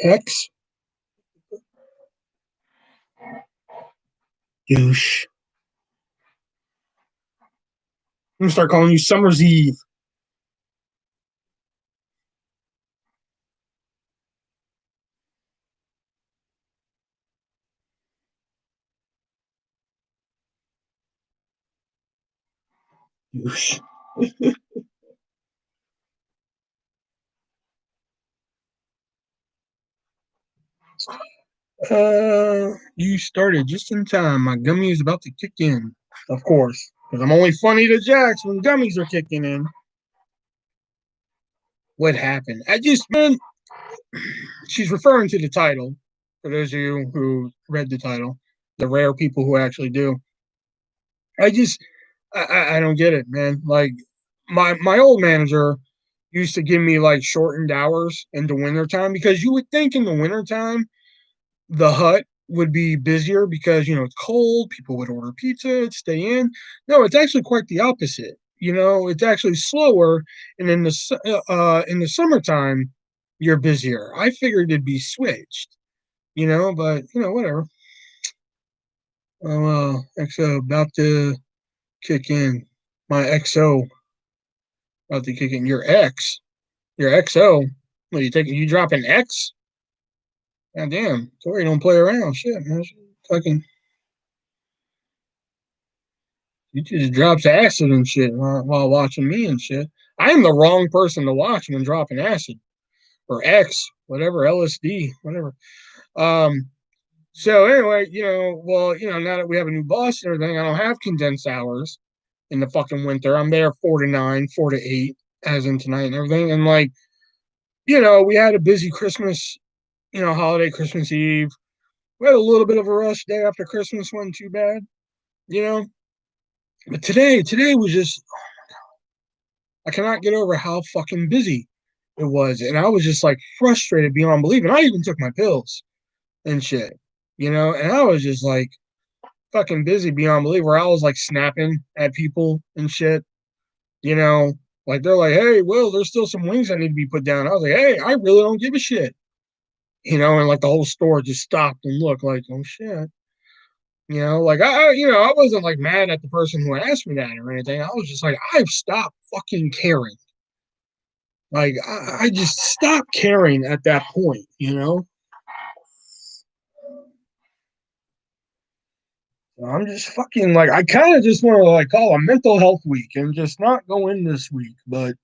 X douche. I'm gonna start calling you Summer's Eve. Douche. You started just in time. My gummy is about to kick in, of course, because I'm only funny to Jax when gummies are kicking in. What happened? I just, man, she's referring to the title. For those of you who read the title, the rare people who actually do. I just, I don't get it, man. Like my old manager used to give me like shortened hours in the wintertime because you would think in the wintertime the hut would be busier because it's cold, people would order pizza, stay in. No, it's actually quite the opposite. It's actually slower, and in the summertime you're busier. I figured it'd be switched, but whatever. XO about to kick in. My XO about to kick in. Your XO. What you drop an X? God damn. Sorry, don't play around. Shit, man. Fucking he just drops acid and shit while watching me and shit. I am the wrong person to watch when dropping acid or X, whatever, LSD, whatever. Um, so anyway, now that we have a new boss and everything, I don't have condensed hours in the fucking winter. I'm there 4 to 9, 4 to 8, as in tonight and everything. And like, we had a busy Christmas, holiday Christmas Eve. We had a little bit of a rush day after Christmas, wasn't too bad, you know. But today was just I cannot get over how fucking busy it was. And I was just like frustrated beyond belief. And I even took my pills and shit, and I was just like fucking busy beyond belief where I was like snapping at people and shit, you know, like they're like, hey, Will, there's still some wings that need to be put down. I was like, hey, I really don't give a shit, and like the whole store just stopped and looked like, oh shit. Like I wasn't like mad at the person who asked me that or anything. I was just like, I've stopped fucking caring. Like I just stopped caring at that point. So I'm just fucking like I kind of just want to like call a mental health week and just not go in this week, but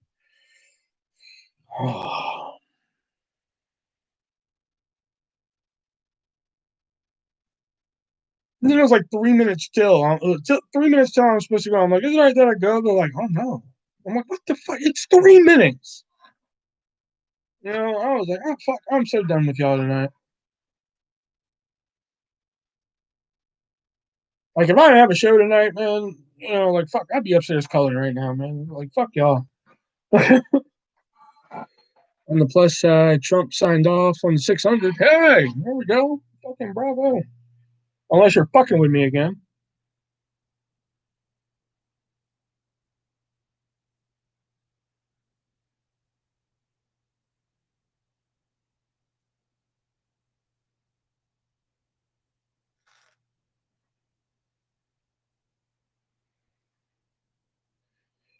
then it was like 3 minutes till. 3 minutes till I'm supposed to go. I'm like, is it right that I go? They're like, oh no. I'm like, what the fuck? It's 3 minutes. I was like, oh fuck, I'm so done with y'all tonight. Like if I didn't have a show tonight, man, like fuck, I'd be upstairs coloring right now, man. Like fuck y'all. On the plus side, Trump signed off on the 600. Hey, there we go. Fucking bravo. Unless you're fucking with me again.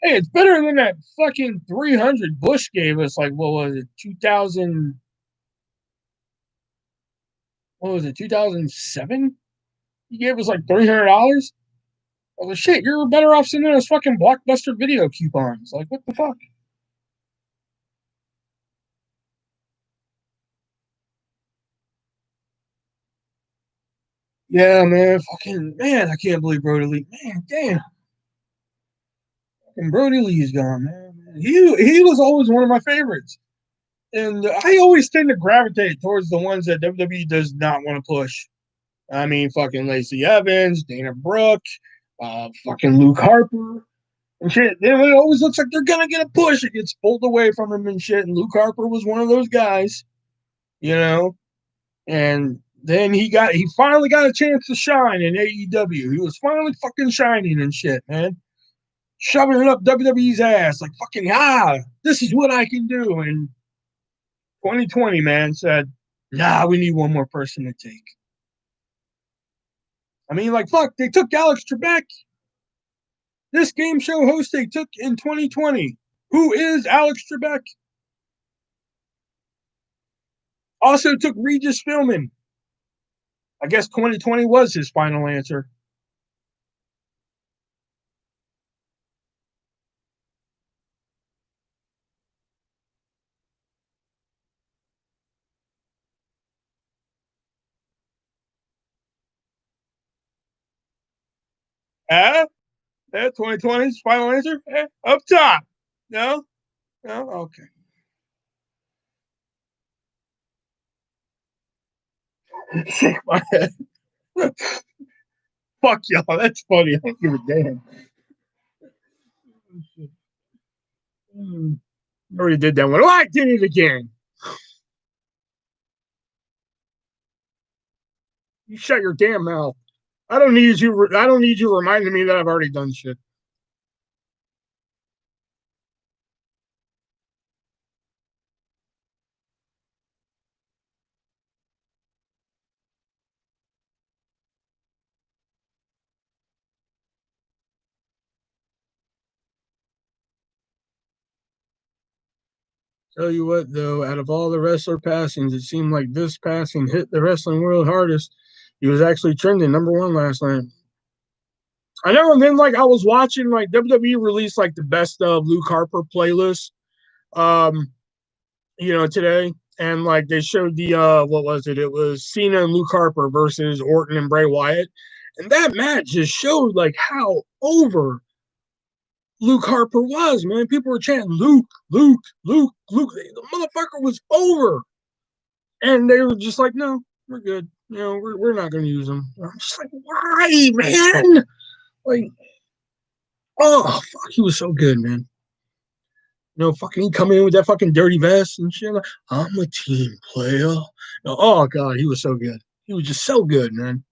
Hey, it's better than that fucking 300 Bush gave us. Like, what was it? 2000. What was it? 2007. He gave us like $300. Well, shit, you're better off sending us fucking Blockbuster video coupons. Like, what the fuck? Yeah, man, fucking man, I can't believe Brody Lee. Man, damn, fucking Brody Lee's gone, man. He was always one of my favorites, and I always tend to gravitate towards the ones that WWE does not want to push. I mean, fucking Lacey Evans, Dana Brooke, fucking Luke Harper and shit. It always looks like they're gonna get a push. It gets pulled away from him and shit. And Luke Harper was one of those guys, you know. And then he finally got a chance to shine in AEW. He was finally fucking shining and shit, man. Shoving it up WWE's ass, like fucking this is what I can do. And 2020, man, said, nah, we need one more person to take. I mean, like, fuck, they took Alex Trebek. This game show host they took in 2020. Who is Alex Trebek? Also took Regis Philbin. I guess 2020 was his final answer. Ah, 2020's final answer? Up top. No? No? Okay. Shake my head. Fuck y'all. That's funny. I don't give a damn. I already did that one. Oh, I did it again. You shut your damn mouth. I don't need you reminding me that I've already done shit. Tell you what, though, out of all the wrestler passings, it seemed like this passing hit the wrestling world hardest. He was actually trending #1 last night. I know, and then like I was watching like WWE released like the best of Luke Harper playlist, um, today, and like they showed the what was it? It was Cena and Luke Harper versus Orton and Bray Wyatt, and that match just showed like how over Luke Harper was. Man, people were chanting Luke, Luke, Luke, Luke. The motherfucker was over, and they were just like, no, we're good. We're not going to use him. I'm just like, why, man? Like, oh, fuck, he was so good, man. Fucking he come in with that fucking dirty vest and shit. Like, I'm a team player. No, oh god, he was so good. He was just so good, man.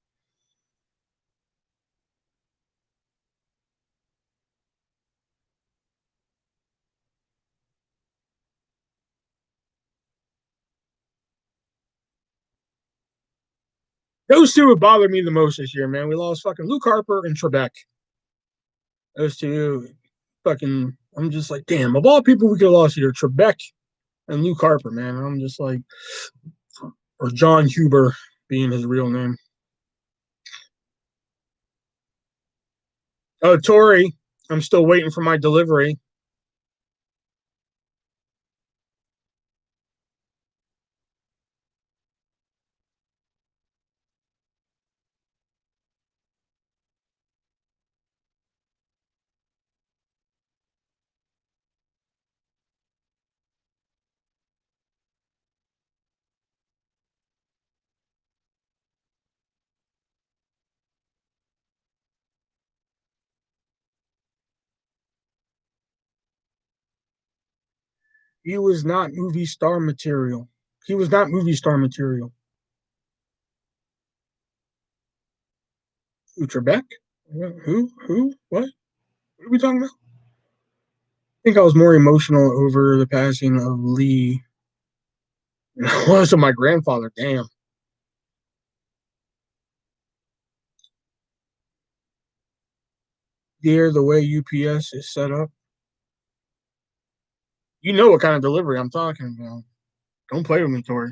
Those two would bother me the most this year, man. We lost fucking Luke Harper and Trebek. Those two, fucking. I'm just like, damn. Of all people we could have lost here, Trebek and Luke Harper, man. I'm just like, or John Huber being his real name. Oh, Tori, I'm still waiting for my delivery. He was not movie star material. He was not movie star material. Who, Trebek? Who? Who? What? What are we talking about? I think I was more emotional over the passing of Lee than I was of my grandfather. Damn. Dear, the way UPS is set up. You know what kind of delivery I'm talking about. Don't play with me, Tori.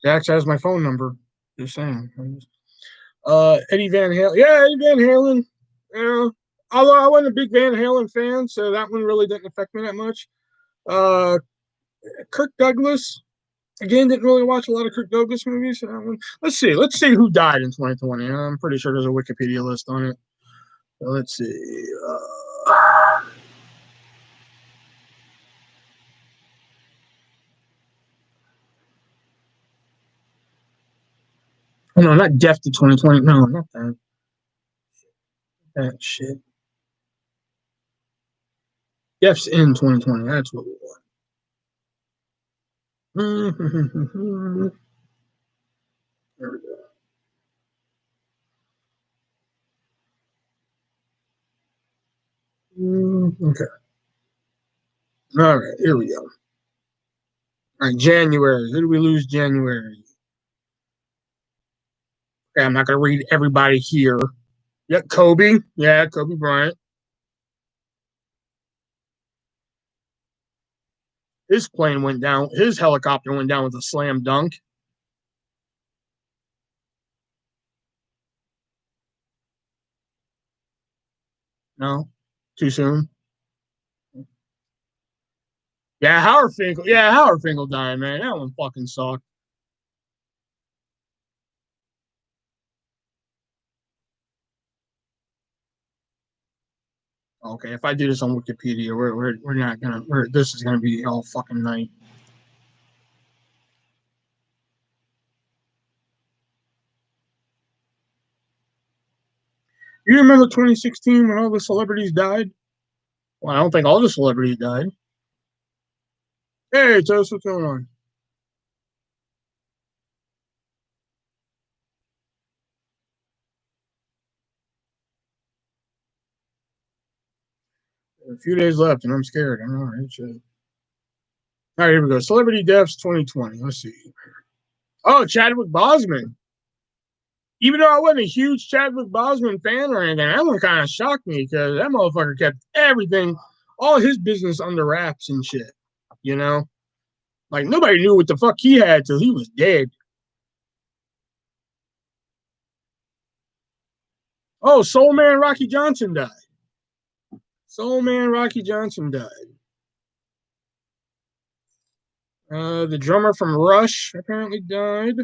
Jax has my phone number. Just saying. Eddie Van Halen. Yeah, Eddie Van Halen. Yeah. Although I wasn't a big Van Halen fan, so that one really didn't affect me that much. Uh, Kirk Douglas. Again, didn't really watch a lot of Kirk Douglas movies. So that one. Let's see. Let's see who died in 2020. I'm pretty sure there's a Wikipedia list on it. So let's see. Oh, no, not Death to 2020. No, not that. That shit. Death's in 2020. That's what we want. There we go. Okay. All right. Here we go. All right. January. Who do we lose January? Okay, I'm not going to read everybody here. Yeah, Kobe. Yeah, Kobe Bryant. His plane went down. His helicopter went down with a slam dunk. No, too soon. Yeah, Howard Finkel. Yeah, Howard Finkel died, man. That one fucking sucked. Okay, if I do this on Wikipedia, we're not gonna. This is gonna be all fucking night. You remember 2016 when all the celebrities died? Well, I don't think all the celebrities died. Hey, Toast, what's going on? A few days left, and I'm scared. I'm all right. Shit. All right, here we go. Celebrity deaths 2020. Let's see. Oh, Chadwick Boseman. Even though I wasn't a huge Chadwick Boseman fan or anything, that one kind of shocked me because that motherfucker kept everything, all his business under wraps and shit. You know, like nobody knew what the fuck he had till he was dead. Oh, Soul Man Rocky Johnson died. Soul Man Rocky Johnson died. The drummer from Rush apparently died.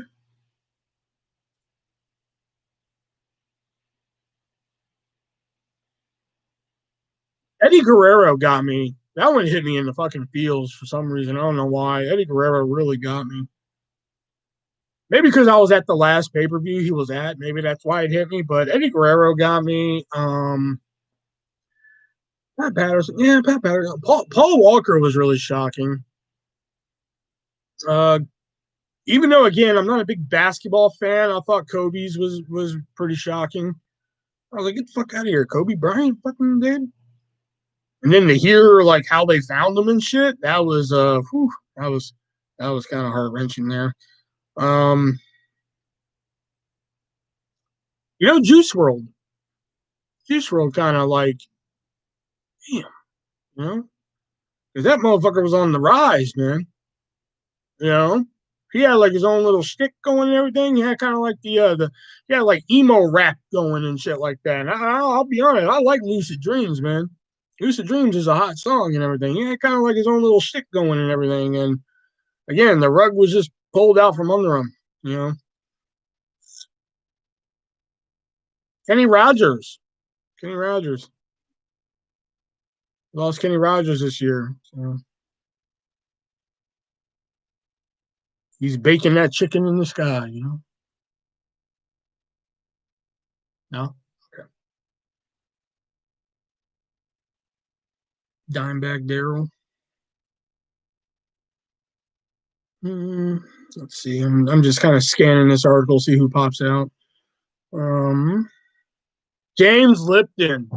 Eddie Guerrero got me. That one hit me in the fucking feels for some reason. I don't know why. Eddie Guerrero really got me. Maybe because I was at the last pay per view he was at. Maybe that's why it hit me. But Eddie Guerrero got me. Pat Patterson. Yeah, Pat Patterson. Paul Walker was really shocking. Uh, even though again I'm not a big basketball fan, I thought Kobe's was pretty shocking. I was like, get the fuck out of here, Kobe Bryant, fucking dead. And then to hear like how they found him and shit, that was that was kind of heart wrenching there. Um, Juice World. Juice World kind of like, damn, you know, because that motherfucker was on the rise, man. You know, he had like his own little stick going and everything. He had kind of like the he had like emo rap going and shit like that. And I'll be honest, I like Lucid Dreams, man. Lucid Dreams is a hot song and everything. He had kind of like his own little stick going and everything. And again, the rug was just pulled out from under him. You know, Kenny Rogers. Kenny Rogers lost Kenny Rogers this year. So he's baking that chicken in the sky. You know, no. Okay. Dimebag Daryl. Hmm, let's see. I'm just kind of scanning this article, see who pops out. Um, James Lipton.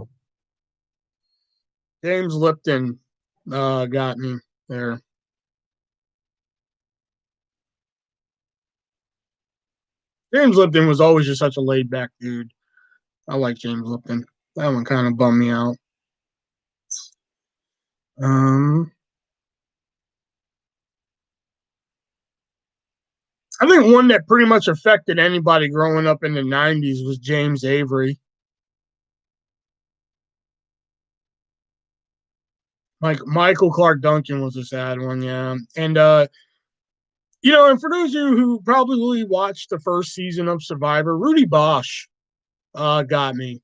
James Lipton got me there. James Lipton was always just such a laid back dude. I like James Lipton. That one kind of bummed me out. Um, I think one that pretty much affected anybody growing up in the '90s was James Avery. Like Michael Clark Duncan was a sad one, yeah. And and for those of you who probably watched the first season of Survivor, Rudy Bosch got me.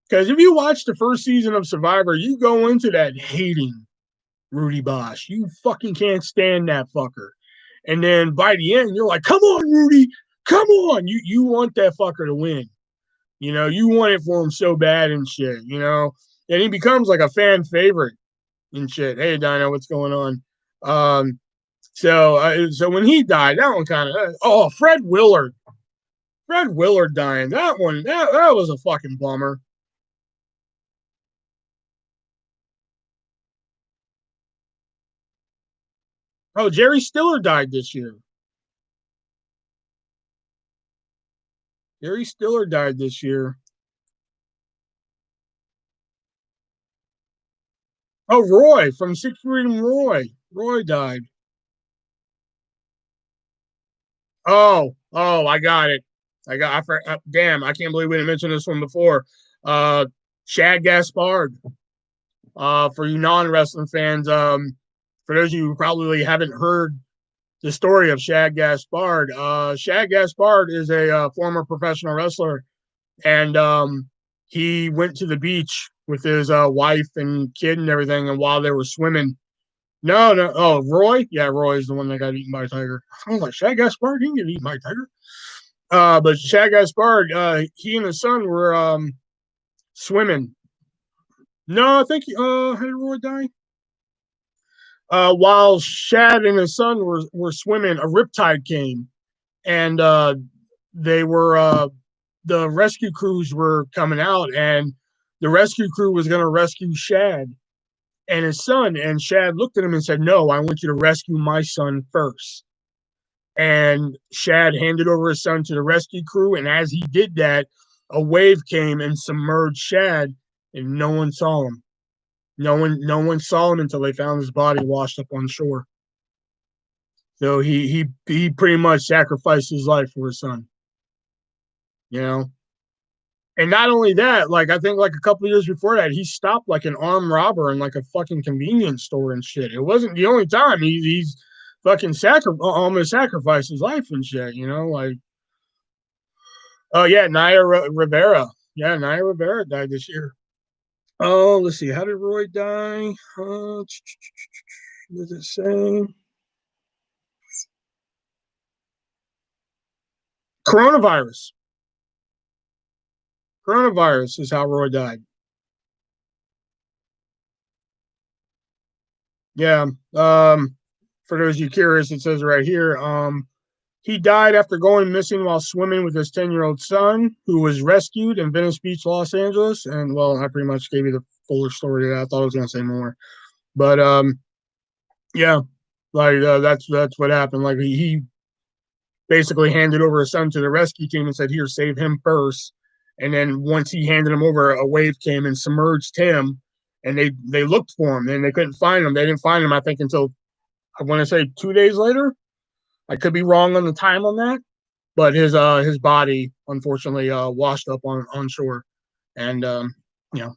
Because if you watch the first season of Survivor, you go into that hating Rudy Bosch. You fucking can't stand that fucker. And then by the end, you're like, come on, Rudy, come on. You want that fucker to win. You want it for him so bad and shit, And he becomes like a fan favorite and shit. Hey, Dino, what's going on? So when he died, that one kind of Fred Willard. Fred Willard dying. That one, that was a fucking bummer. Oh, Jerry Stiller died this year. Jerry Stiller died this year. Oh, Roy from Six Freedom Roy. Roy died. Oh, I got it. Damn, I can't believe we didn't mention this one before. Uh, Shad Gaspard. For you non-wrestling fans, for those of you who probably haven't heard the story of Shad Gaspard is a former professional wrestler, and he went to the beach with his wife and kid and everything, and while they were swimming, no, oh, Roy, yeah, Roy is the one that got eaten by a tiger. I was like, Shad Gaspard didn't get eaten by a tiger. But Shad Gaspard, he and his son were swimming. No, I think how did Roy die? While Shad and his son were swimming, a riptide came, and they were the rescue crews were coming out, and the rescue crew was going to rescue Shad and his son. And Shad looked at him and said, "No, I want you to rescue my son first." And Shad handed over his son to the rescue crew, and as he did that, a wave came and submerged Shad, and no one saw him. No one saw him until they found his body washed up on shore. So he pretty much sacrificed his life for his son. You know, and not only that, like I think like a couple of years before that, he stopped like an armed robber in like a fucking convenience store and shit. It wasn't the only time he's fucking almost sacrificed his life and shit. Like oh yeah, Naya Rivera. Yeah, Naya Rivera died this year. Oh, let's see. How did Roy die? Does it say? Coronavirus. Coronavirus is how Roy died. Yeah. For those of you curious, it says right here. He died after going missing while swimming with his 10-year-old son, who was rescued in Venice Beach, Los Angeles. And well, I pretty much gave you the fuller story of that. I thought I was going to say more, but yeah, like that's what happened. Like he basically handed over his son to the rescue team and said, "Here, save him first." And then once he handed him over, a wave came and submerged him. And they looked for him and they couldn't find him. They didn't find him, I think, until I want to say 2 days later. I could be wrong on the time on that, but his body unfortunately washed up on shore. And you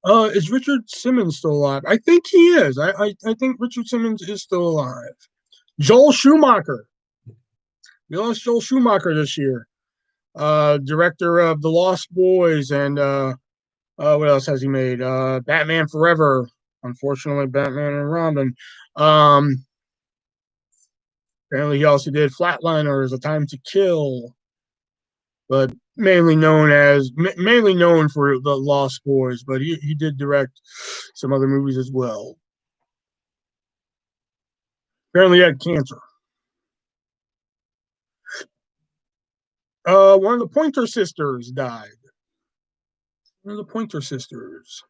know, is Richard Simmons still alive? I think he is. I think Richard Simmons is still alive. Joel Schumacher. We lost Joel Schumacher this year. Director of The Lost Boys and what else has he made? Batman Forever. Unfortunately, Batman and Robin. Um, Apparently, he also did Flatliners, A Time to Kill, but mainly known for The Lost Boys. But he did direct some other movies as well. Apparently, he had cancer. One of the Pointer Sisters died. One of the Pointer Sisters.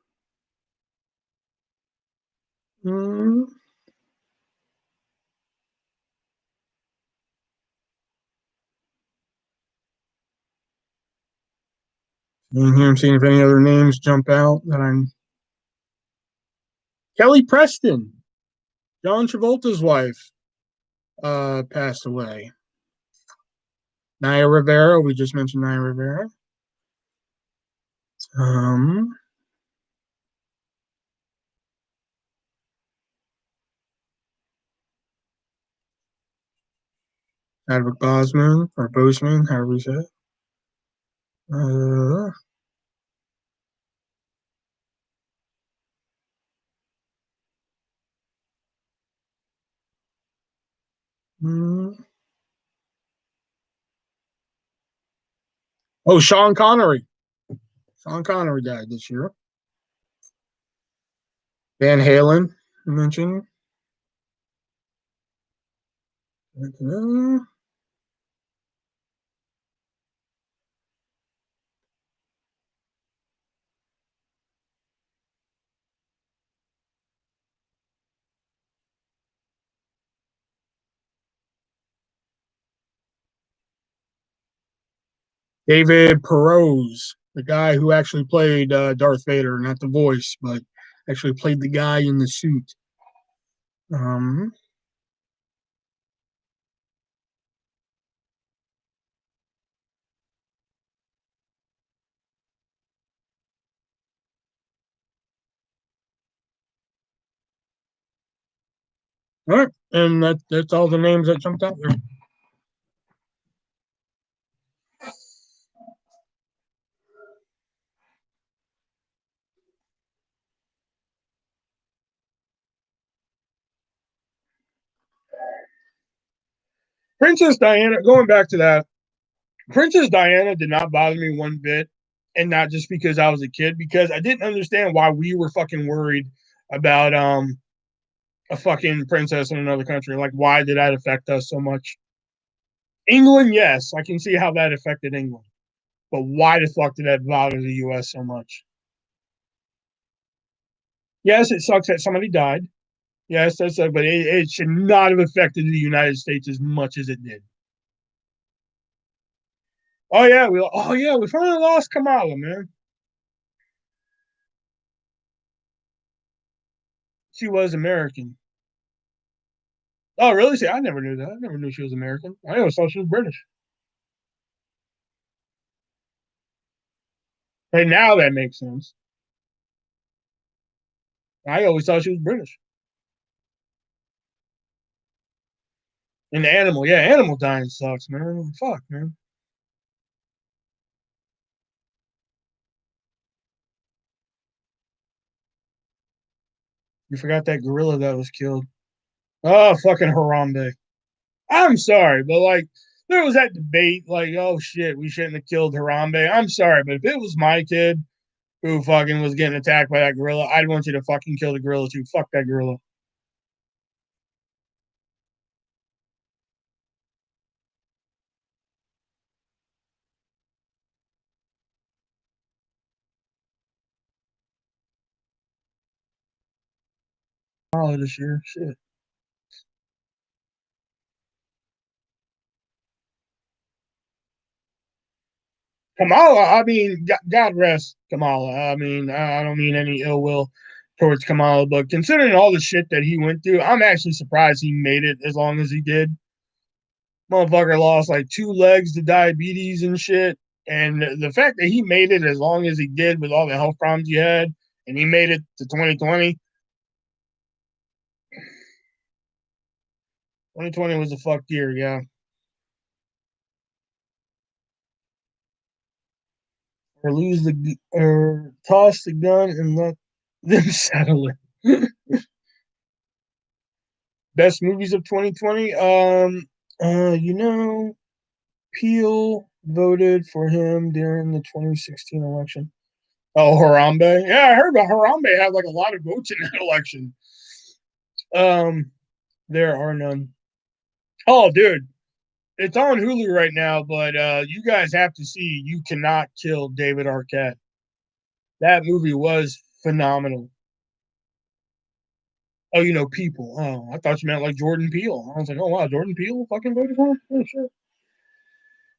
Hmm. And here I'm seeing if any other names jump out that I'm. Kelly Preston, John Travolta's wife, passed away. Naya Rivera, we just mentioned Naya Rivera. Um, Chadwick Boseman or Boseman, however you say it. Uh, mm, oh, Sean Connery. Sean Connery died this year. Van Halen, you mentioned. David Perose, the guy who actually played Darth Vader, not the voice, but actually played the guy in the suit. Um, all right, and that's all the names that jumped out there. Princess Diana, going back to that, Princess Diana did not bother me one bit, and not just because I was a kid, because I didn't understand why we were fucking worried about a fucking princess in another country. Like, why did that affect us so much? England, yes, I can see how that affected England, but why the fuck did that bother the U.S. so much? Yes, it sucks that somebody died. Yes, that's but it should not have affected the United States as much as it did. Oh yeah, we finally lost Kamala, man. She was American. Oh, really? See, I never knew that. I never knew she was American. I always thought she was British. And now that makes sense. I always thought she was British. And the animal, yeah, animal dying sucks, man. Fuck, man. You forgot that gorilla that was killed. Oh, fucking Harambe. I'm sorry, but like, there was that debate, like, oh shit, we shouldn't have killed Harambe. I'm sorry, but if it was my kid who fucking was getting attacked by that gorilla, I'd want you to fucking kill the gorilla too. Fuck that gorilla. All of this year, shit. Kamala, I mean, God rest Kamala. I mean, I don't mean any ill will towards Kamala, but considering all the shit that he went through, I'm actually surprised he made it as long as he did. Motherfucker lost like two legs to diabetes and shit. And the fact that he made it as long as he did with all the health problems he had, and he made it to 2020. 2020 was a fuck year, yeah. Or lose the or toss the gun and let them settle it. Best movies of 2020. You know, Peel voted for him during the 2016 election. Oh, Harambe. Yeah, I heard about Harambe had like a lot of votes in that election. Um, there are none. Oh, dude, it's on Hulu right now, but you guys have to see You Cannot Kill David Arquette. That movie was phenomenal. Oh, you know, People. Oh, I thought you meant like Jordan Peele. I was like, oh wow, Jordan Peele fucking voted for him. Oh, shit.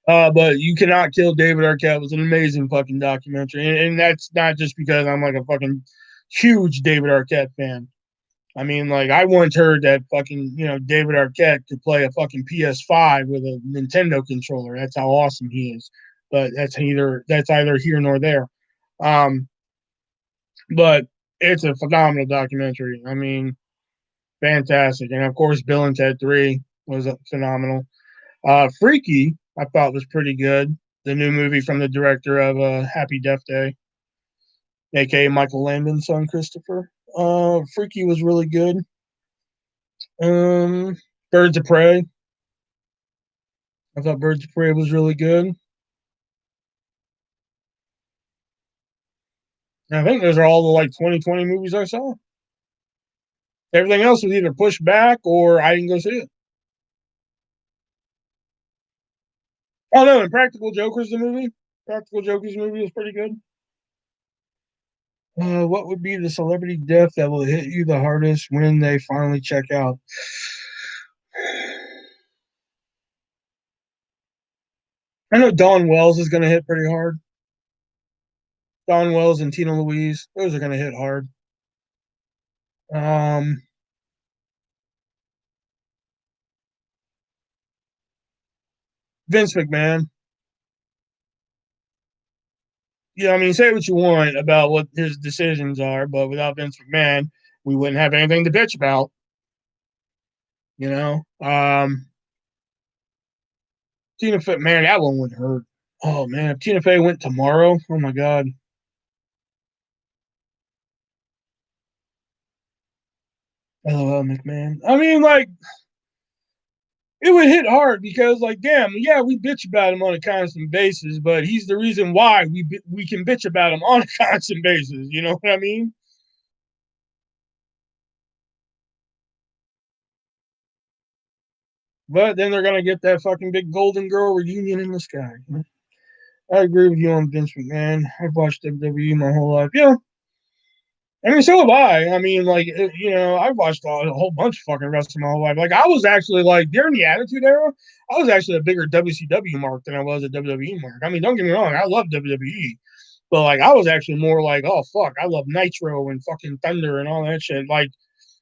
But You Cannot Kill David Arquette was an amazing fucking documentary, and that's not just because I'm like a fucking huge David Arquette fan. I mean, like I once heard that fucking David Arquette could play a fucking PS5 with a Nintendo controller. That's how awesome he is. But that's either here nor there. Um, but it's a phenomenal documentary. I mean, fantastic, and of course, Bill and Ted 3 was phenomenal. Freaky, I thought was pretty good. The new movie from the director of Happy Death Day, aka Michael Landon's son Christopher. Freaky was really good. Um, Birds of Prey. I thought Birds of Prey was really good. And I think those are all the like 2020 movies I saw. Everything else was either pushed back or I didn't go see it. Oh no, and Practical Joker's the movie. Practical Joker's movie is pretty good. What would be the celebrity death that will hit you the hardest when they finally check out? I know Dawn Wells is going to hit pretty hard. Dawn Wells and Tina Louise, those are going to hit hard. Um, Vince McMahon. Yeah, I mean, say what you want about what his decisions are, but without Vince McMahon, we wouldn't have anything to bitch about. You know, Tina Fey, man, that one would hurt. Oh man, if Tina Fey went tomorrow, oh my god. LOL, McMahon. I mean, like, it would hit hard because, like, damn, yeah, we bitch about him on a constant basis, but he's the reason why we can bitch about him on a constant basis. You know what I mean? But then they're gonna get that fucking big Golden Girl reunion in the sky. I agree with you on Vince McMahon. I've watched WWE my whole life. Yeah, I mean, so have I. I mean, like, I've watched a whole bunch of fucking wrestling my whole life. Like, I was actually like during the Attitude Era, I was actually a bigger WCW mark than I was a WWE mark. I mean, don't get me wrong, I love WWE, but like, I was actually more like, oh fuck, I love Nitro and fucking Thunder and all that shit. Like,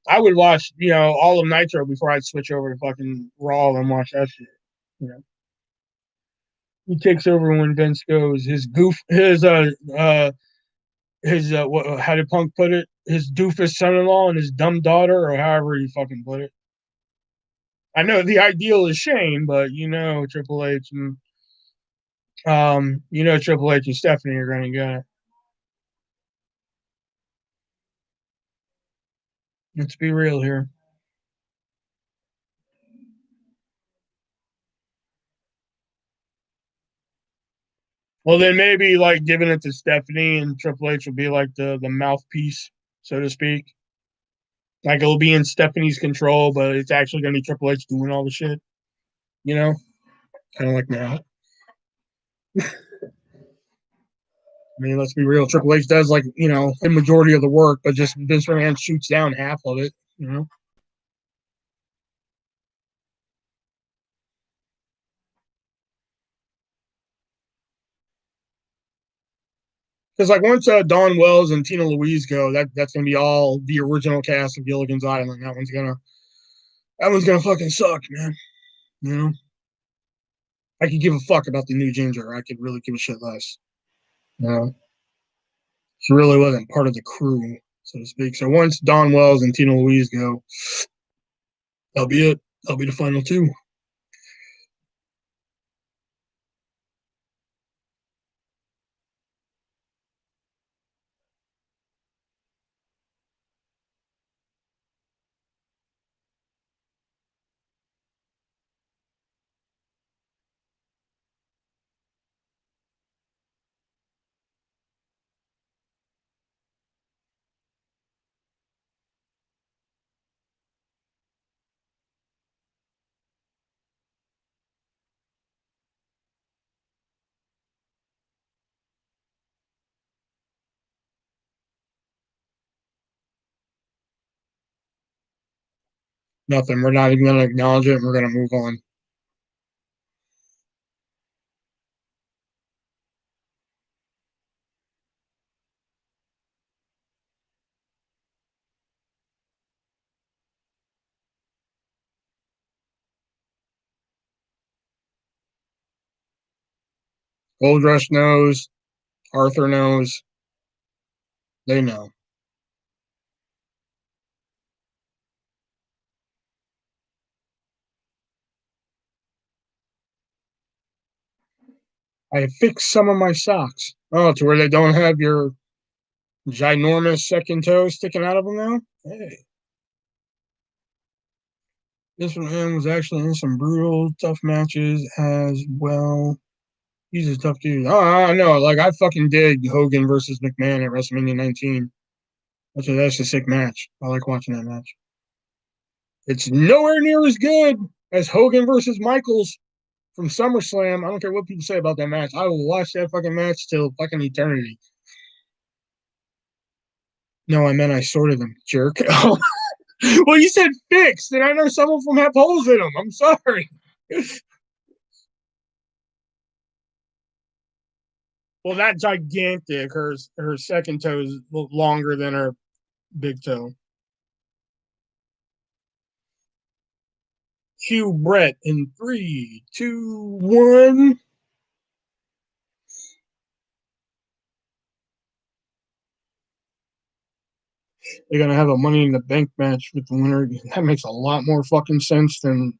I would watch, all of Nitro before I'd switch over to fucking Raw and watch that shit. You know, he takes over when Vince goes. How did Punk put it? His doofus son-in-law and his dumb daughter, or however he fucking put it. I know the ideal is Shane, but Triple H and Triple H and Stephanie are going to get it. Let's be real here. Well, then maybe like giving it to Stephanie and Triple H will be like the mouthpiece, so to speak. Like it'll be in Stephanie's control, but it's actually going to be Triple H doing all the shit. You know, kind of like now. I mean, let's be real. Triple H does like the majority of the work, but just Vince McMahon shoots down half of it. Because like once Dawn Wells and Tina Louise go, that's gonna be all the original cast of Gilligan's Island. That one's gonna fucking suck, man. You know, I could give a fuck about the new ginger. I could really give a shit less. You know, she really wasn't part of the crew, so to speak. So once Dawn Wells and Tina Louise go, that'll be it. That'll be the final two. Nothing. We're not even gonna acknowledge it. And we're gonna move on. Gold Rush knows. Arthur knows. They know. I fixed some of my socks. Oh, to where they don't have your ginormous second toe sticking out of them now? Hey. This one was actually in some brutal, tough matches as well. He's a tough dude. Oh, I know. Like, I fucking dig Hogan versus McMahon at WrestleMania 19. That's a sick match. I like watching that match. It's nowhere near as good as Hogan versus Michaels from SummerSlam. I don't care what people say about that match. I will watch that fucking match till fucking eternity. No, I meant I sorted them, jerk. Well, you said fixed, and I know some of them have holes in them. I'm sorry. Well, that gigantic. Her second toe is longer than her big toe. Cue Brett in 3, 2, 1. They're gonna have a Money in the Bank match with the winner. That makes a lot more fucking sense than.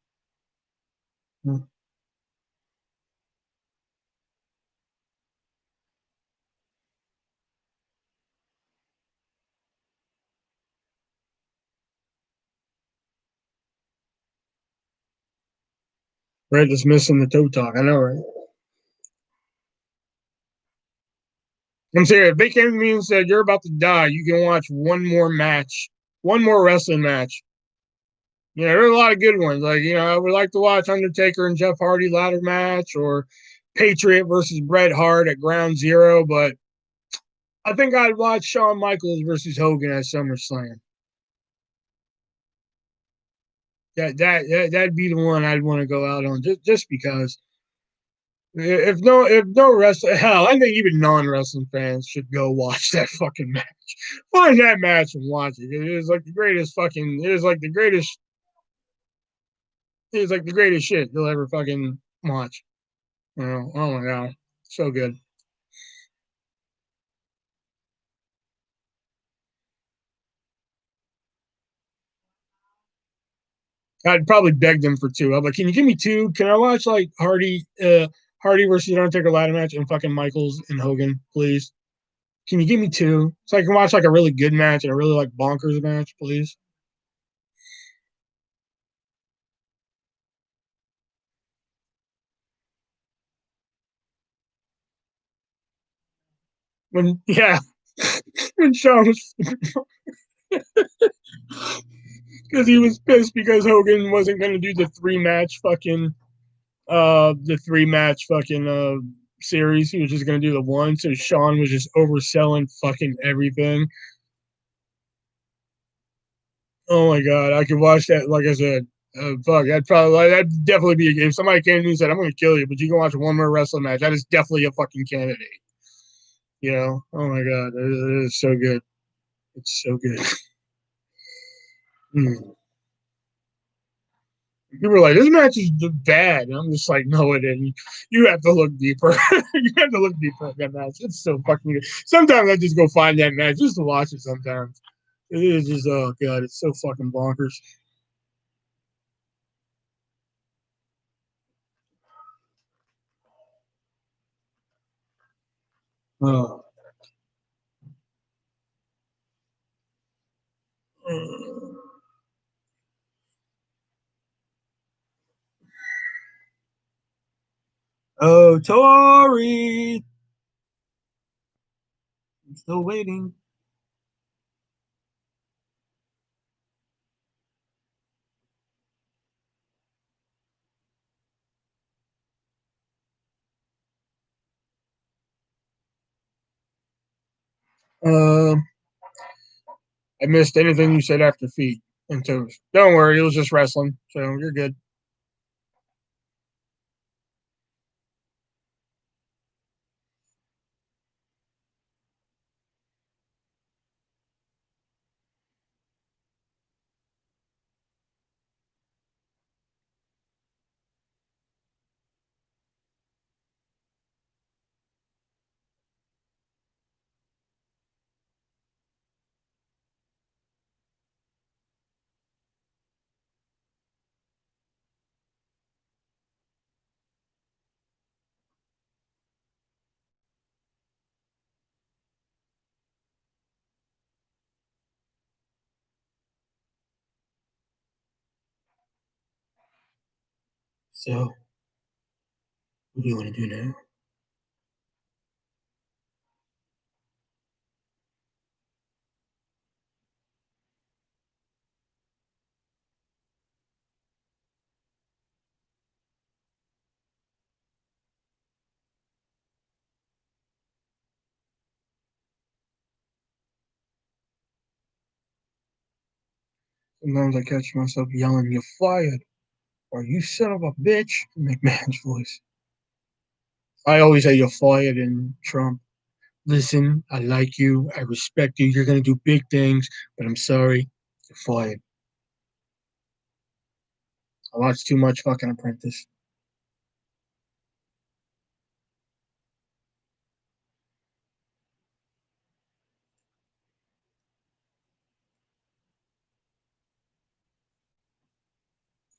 Brett is missing the toe talk. I know, right? I'm serious. If they came to me and said you're about to die, you can watch one more match, one more wrestling match. You know, there's a lot of good ones. Like, you know, I would like to watch Undertaker and Jeff Hardy ladder match or Patriot versus Bret Hart at Ground Zero, but I think I'd watch Shawn Michaels versus Hogan at SummerSlam. That'd be the one I'd want to go out on just because. If no wrestling, hell, I think even non-wrestling fans should go watch that fucking match. Find that match and watch it. It is like the greatest fucking. It is like the greatest. It is like the greatest shit you'll ever fucking watch. You know, oh my god, so good. I'd probably beg them for two. I'm like, can you give me two? Can I watch like Hardy versus Undertaker ladder match and fucking Michaels and Hogan, please? Can you give me two so I can watch like a really good match and a really like bonkers match, please? When yeah, when Sean was because he was pissed because Hogan wasn't going to do the three match fucking series. He was just going to do the one. So Sean was just overselling fucking everything. Oh my god, I could watch that. Like I said, fuck, that'd definitely be a game. If somebody came to me and said, "I'm going to kill you," but you can watch one more wrestling match. That is definitely a fucking candidate. You know? Oh my god, it is so good. It's so good. Mm. People were like, "This match is bad," and I'm just like, "No, it isn't. You have to look deeper. You have to look deeper at that match. It's so fucking good." Sometimes I just go find that match just to watch it. Sometimes it is just oh god, it's so fucking bonkers. Oh. Oh, Tori, I'm still waiting. Uh, I missed anything you said after feet and toes. Don't worry, it was just wrestling, so you're good. So, what do you want to do now? Sometimes I catch myself yelling, "You're fired," or "You son of a bitch," in McMahon's voice. I always say "You're fired" in Trump. Listen, I like you. I respect you. You're going to do big things, but I'm sorry. You're fired. I watch too much fucking Apprentice.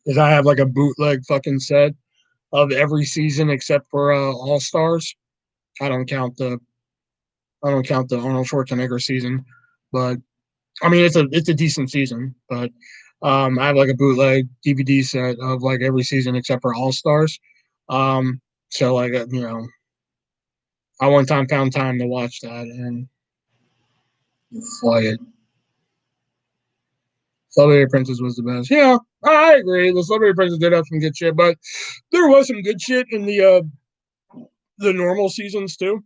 Because I have like a bootleg fucking set of every season except for All Stars. I don't count the I don't count the Arnold Schwarzenegger season, but I mean it's a decent season. But I have like a bootleg DVD set of like every season except for All Stars. So like I one time found time to watch that and fly it. Celebrity Apprentice was the best. Yeah, I agree. The Celebrity Apprentice did have some good shit, but there was some good shit in the normal seasons too.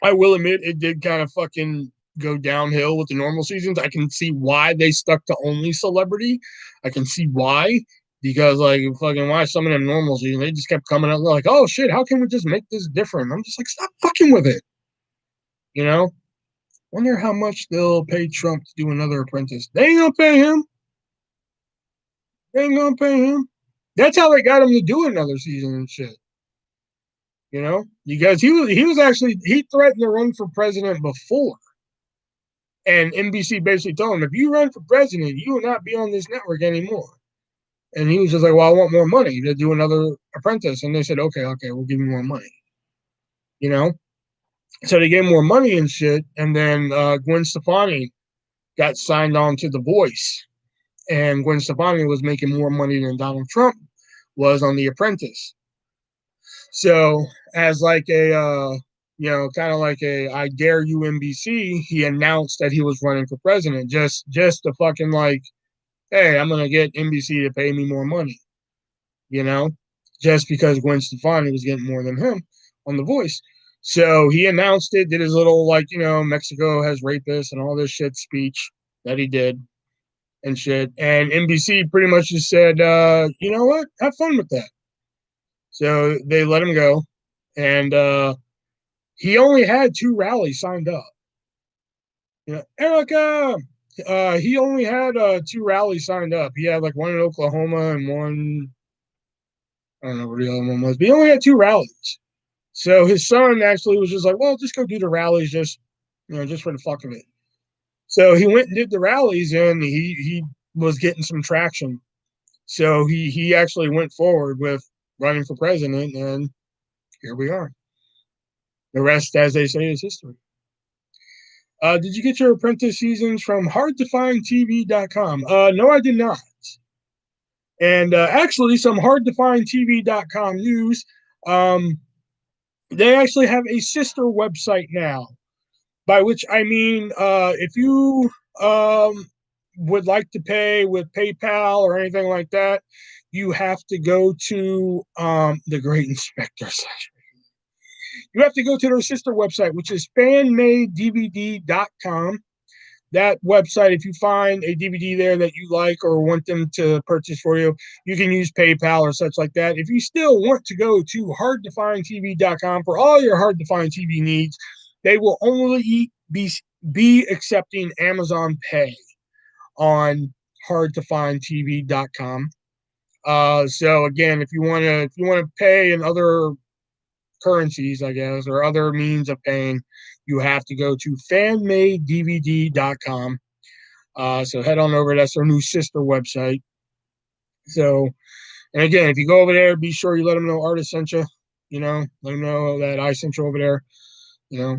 I will admit it did kind of fucking go downhill with the normal seasons. I can see why they stuck to only celebrity. I can see why. Because like fucking watch some of them normal seasons, they just kept coming out like, oh shit, how can we just make this different? I'm just like, stop fucking with it. You know? Wonder how much they'll pay Trump to do another apprentice. They ain't gonna pay him. They ain't gonna pay him. That's how they got him to do another season and shit. Because he was actually he threatened to run for president before. And NBC basically told him, if you run for president, you will not be on this network anymore. And he was just like, well, I want more money to do another apprentice. And they said, okay, we'll give you more money. You know? So they gave him more money and shit. And then Gwen Stefani got signed on to The Voice. And Gwen Stefani was making more money than Donald Trump was on The Apprentice. So as like kind of like a I dare you NBC, he announced that he was running for president just to fucking like, hey, I'm gonna get NBC to pay me more money, you know, just because Gwen Stefani was getting more than him on The Voice. So he announced it, did his little like, Mexico has rapists and all this shit speech that he did and shit. And NBC pretty much just said, you know what? Have fun with that. So they let him go. And he only had 2 rallies signed up. Erica. He only had 2 rallies signed up. He had like one in Oklahoma and one. I don't know where the other one was, but he only had 2 rallies. So his son actually was just like, well, just go do the rallies, just for the fuck of it. So he went and did the rallies, and he was getting some traction. So he actually went forward with running for president, and here we are. The rest, as they say, is history. Did you get your apprentice seasons from hardtofindtv.com? No, I did not. And actually, some hardtofindtv.com news. Um, they actually have a sister website now, by which I mean, if you would like to pay with PayPal or anything like that, you have to go to the Great Inspector section. You have to go to their sister website, which is fanmadedvd.com. That website, if you find a DVD there that you like or want them to purchase for you, you can use PayPal or such like that. If you still want to go to hardtofindtv.com for all your hard to find TV needs, they will only be accepting Amazon Pay on hardtofindtv.com. So again, if you want to pay in other currencies, I guess, or other means of paying, you have to go to fanmadedvd.com. So head on over. That's our new sister website. So, and again, if you go over there, be sure you let them know Artist sent you. Let them know that I sent you over there. You know,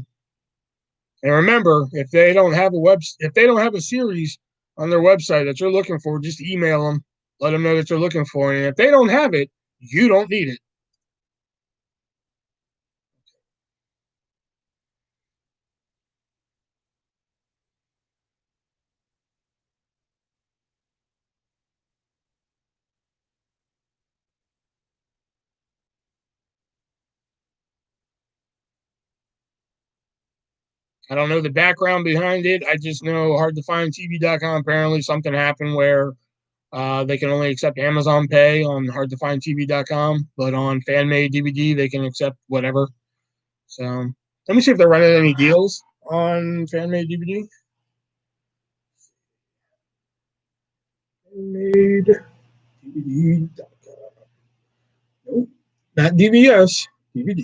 and remember, if they don't have a series on their website that you're looking for, just email them. Let them know that you're looking for it. And if they don't have it, You don't need it. I don't know the background behind it. I just know hardtofindtv.com. Apparently, something happened where they can only accept Amazon Pay on hardtofindtv.com, but on FanMade DVD, they can accept whatever. So let me see if they're running any deals on FanMade DVD. FanMade DVD.com. Nope, not DVS, DVD.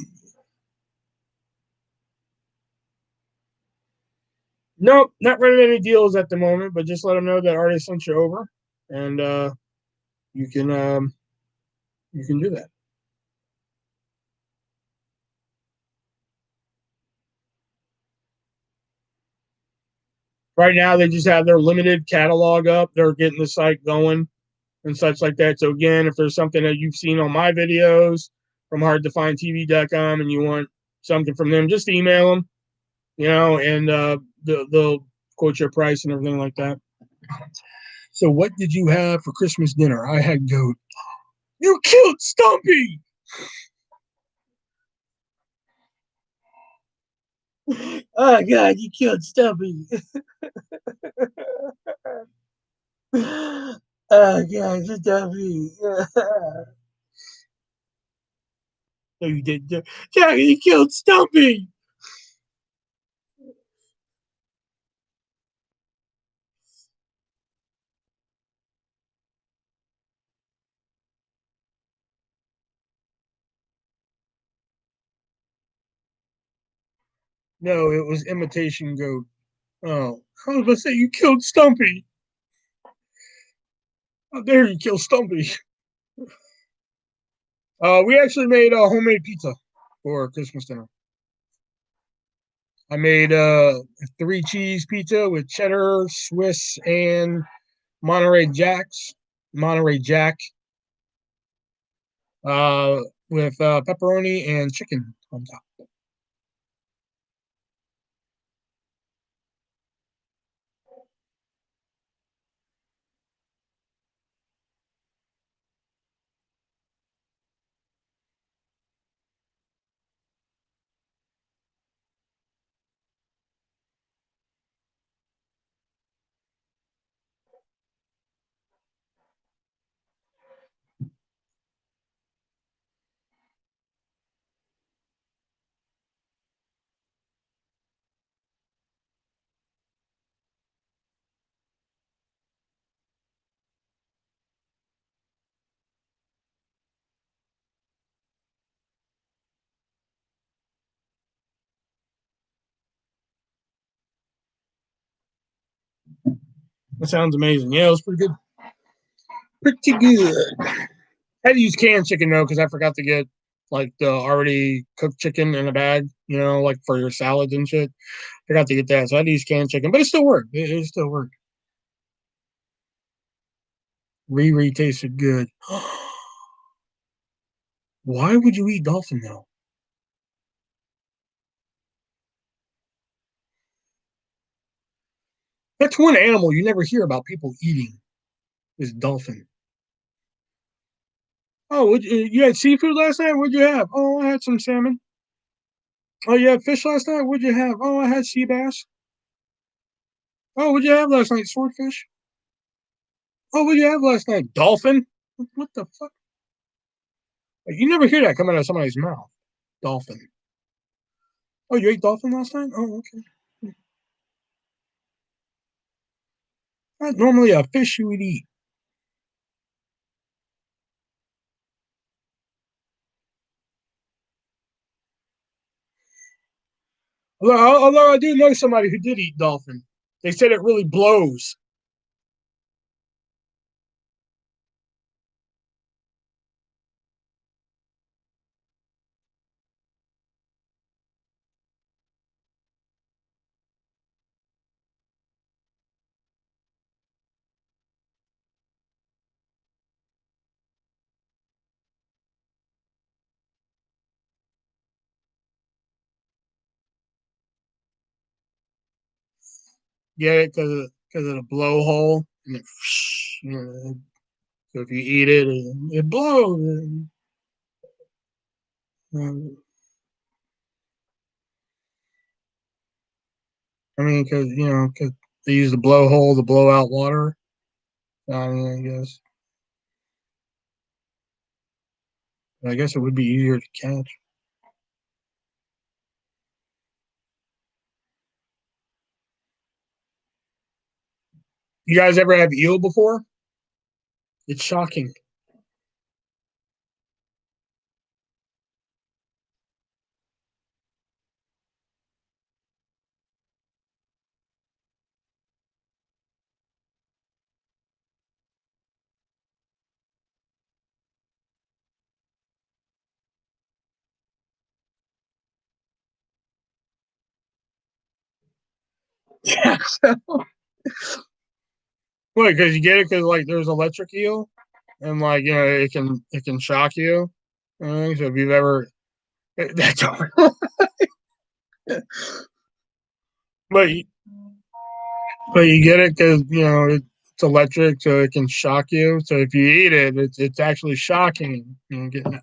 Nope, not running any deals at the moment, but just let them know that artist sent you over, and you can you can do that. Right now, they just have their limited catalog up. They're getting the site going and such like that. So again, if there's something that you've seen on my videos from hardtofindtv.com and you want something from them, just email them, and they'll quote your price and everything like that. So what did you have for Christmas dinner? I had goat. You killed Stumpy. Oh God, you killed Stumpy. Oh God, Stumpy. No, you didn't. Jack, you killed Stumpy. No, it was imitation goat. Oh, I was gonna say you killed Stumpy. How dare you kill Stumpy? We actually made a homemade pizza for Christmas dinner. I made a 3 cheese pizza with cheddar, Swiss, and Monterey Jacks. Monterey Jack, uh, with pepperoni and chicken on top. That sounds amazing. Yeah, it was pretty good. Pretty good. I had to use canned chicken though because I forgot to get like the already cooked chicken in a bag. Like for your salads and shit. Forgot to get that, so I had to use canned chicken, but it still worked. It still worked. Riri tasted good. Why would you eat dolphin though? That's one animal you never hear about people eating is dolphin. Oh, you had seafood last night? What'd you have? Oh, I had some salmon. Oh, you had fish last night? What'd you have? Oh, I had sea bass. Oh, what'd you have last night? Swordfish. Oh, what'd you have last night? Dolphin. What the fuck? Like, you never hear that coming out of somebody's mouth. Dolphin. Oh, you ate dolphin last night? Oh, okay. Not normally a fish you would eat. Although I do know somebody who did eat dolphin. They said it really blows. Get it because of the blowhole, and it, you know, so if you eat it, it blows. I mean, because because they use the blowhole to blow out water. I mean, I guess it would be easier to catch. You guys ever have eel before? It's shocking. Yeah. What? Because you get it? Because like there's electric eel, and like it can shock you. So if you've ever that's but but you get it because it's electric, so it can shock you. So if you eat it, it's actually shocking. Getting it.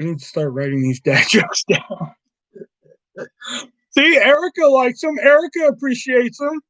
I need to start writing these dad jokes down. See, Erica likes them. Erica appreciates them.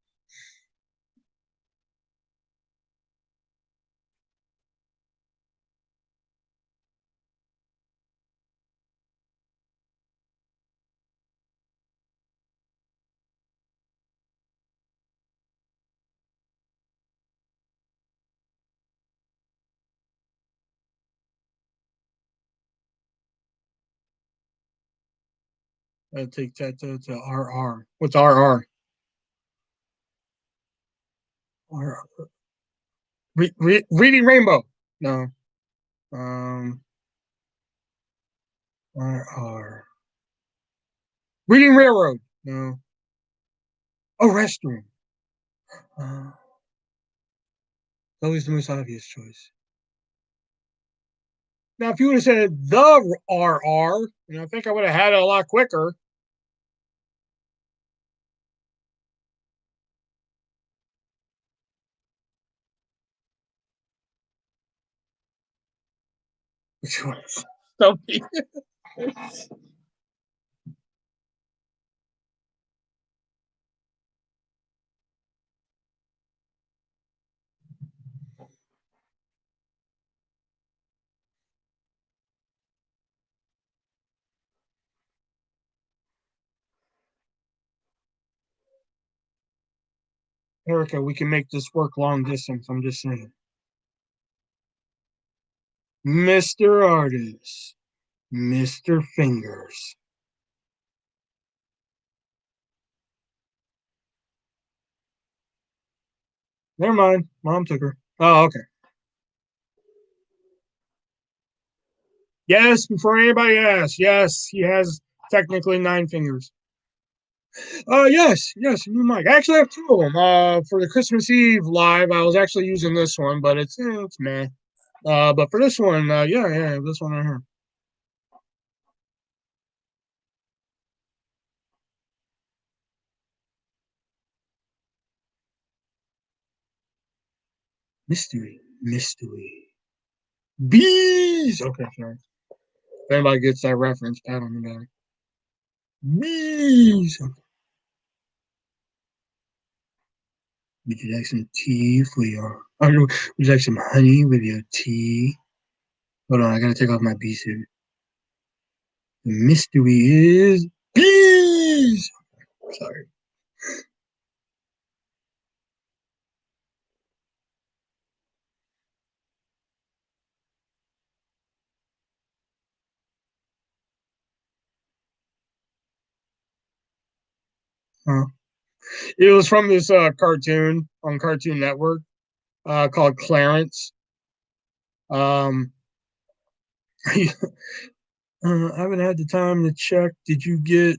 I take that to RR. What's RR? Reading Rainbow. No. Um, RR. Reading Railroad. No. Oh, restroom. Uh, always the most obvious choice. Now, if you would have said the RR, I think I would have had it a lot quicker. Which was something. Erica, we can make this work long distance. I'm just saying. Mr. Artist, Mr. Fingers. Never mind. Mom took her. Oh, okay. Yes, before anybody asks, yes, he has technically 9 fingers. Yes, new mic. I actually have two of them. For the Christmas Eve live, I was actually using this one, but it's meh. But for this one, yeah, this one right here. Mystery. Bees. Okay, sorry. If anybody gets that reference, pat on the back. Bees. Would you like some tea for your? Oh, no, would you like some honey with your tea? Hold on, I gotta take off my bee suit. The mystery is bees. Sorry. Huh. It was from this cartoon on Cartoon Network. called Clarence. Um, I haven't had the time to check. Did you get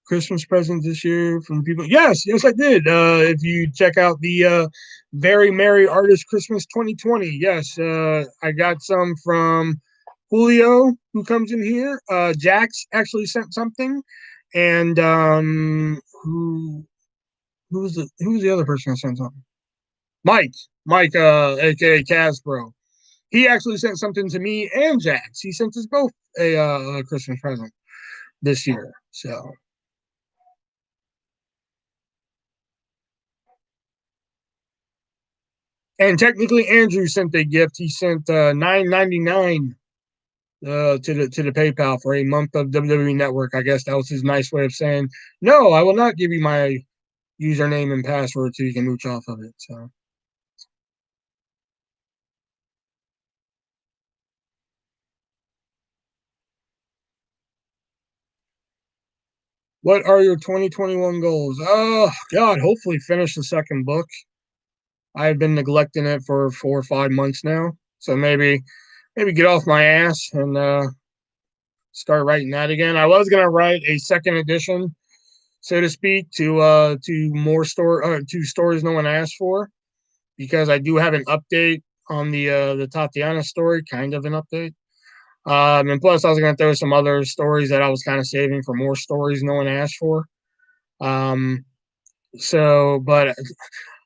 Christmas presents this year from people? Yes, yes, I did. If you check out the Very Merry Artist Christmas 2020, yes, I got some from Julio, who comes in here. Jax actually sent something, and who's the other person that sent something? Mike, aka Casbro. He actually sent something to me and Jax. He sent us both a Christmas present this year. So, and technically, Andrew sent a gift. He sent $9.99 to the PayPal for a month of WWE Network. I guess that was his nice way of saying, "No, I will not give you my username and password so you can mooch off of it." So, what are your 2021 goals? Oh God, hopefully finish the second book. I've been neglecting it for 4 or 5 months now, so maybe get off my ass and start writing that again. I was gonna write a second edition, so to speak, to more to stories no one asked for, because I do have an update on the Tatiana story, kind of an update. And plus, I was gonna throw some other stories that I was kind of saving for more stories no one asked for. Um, but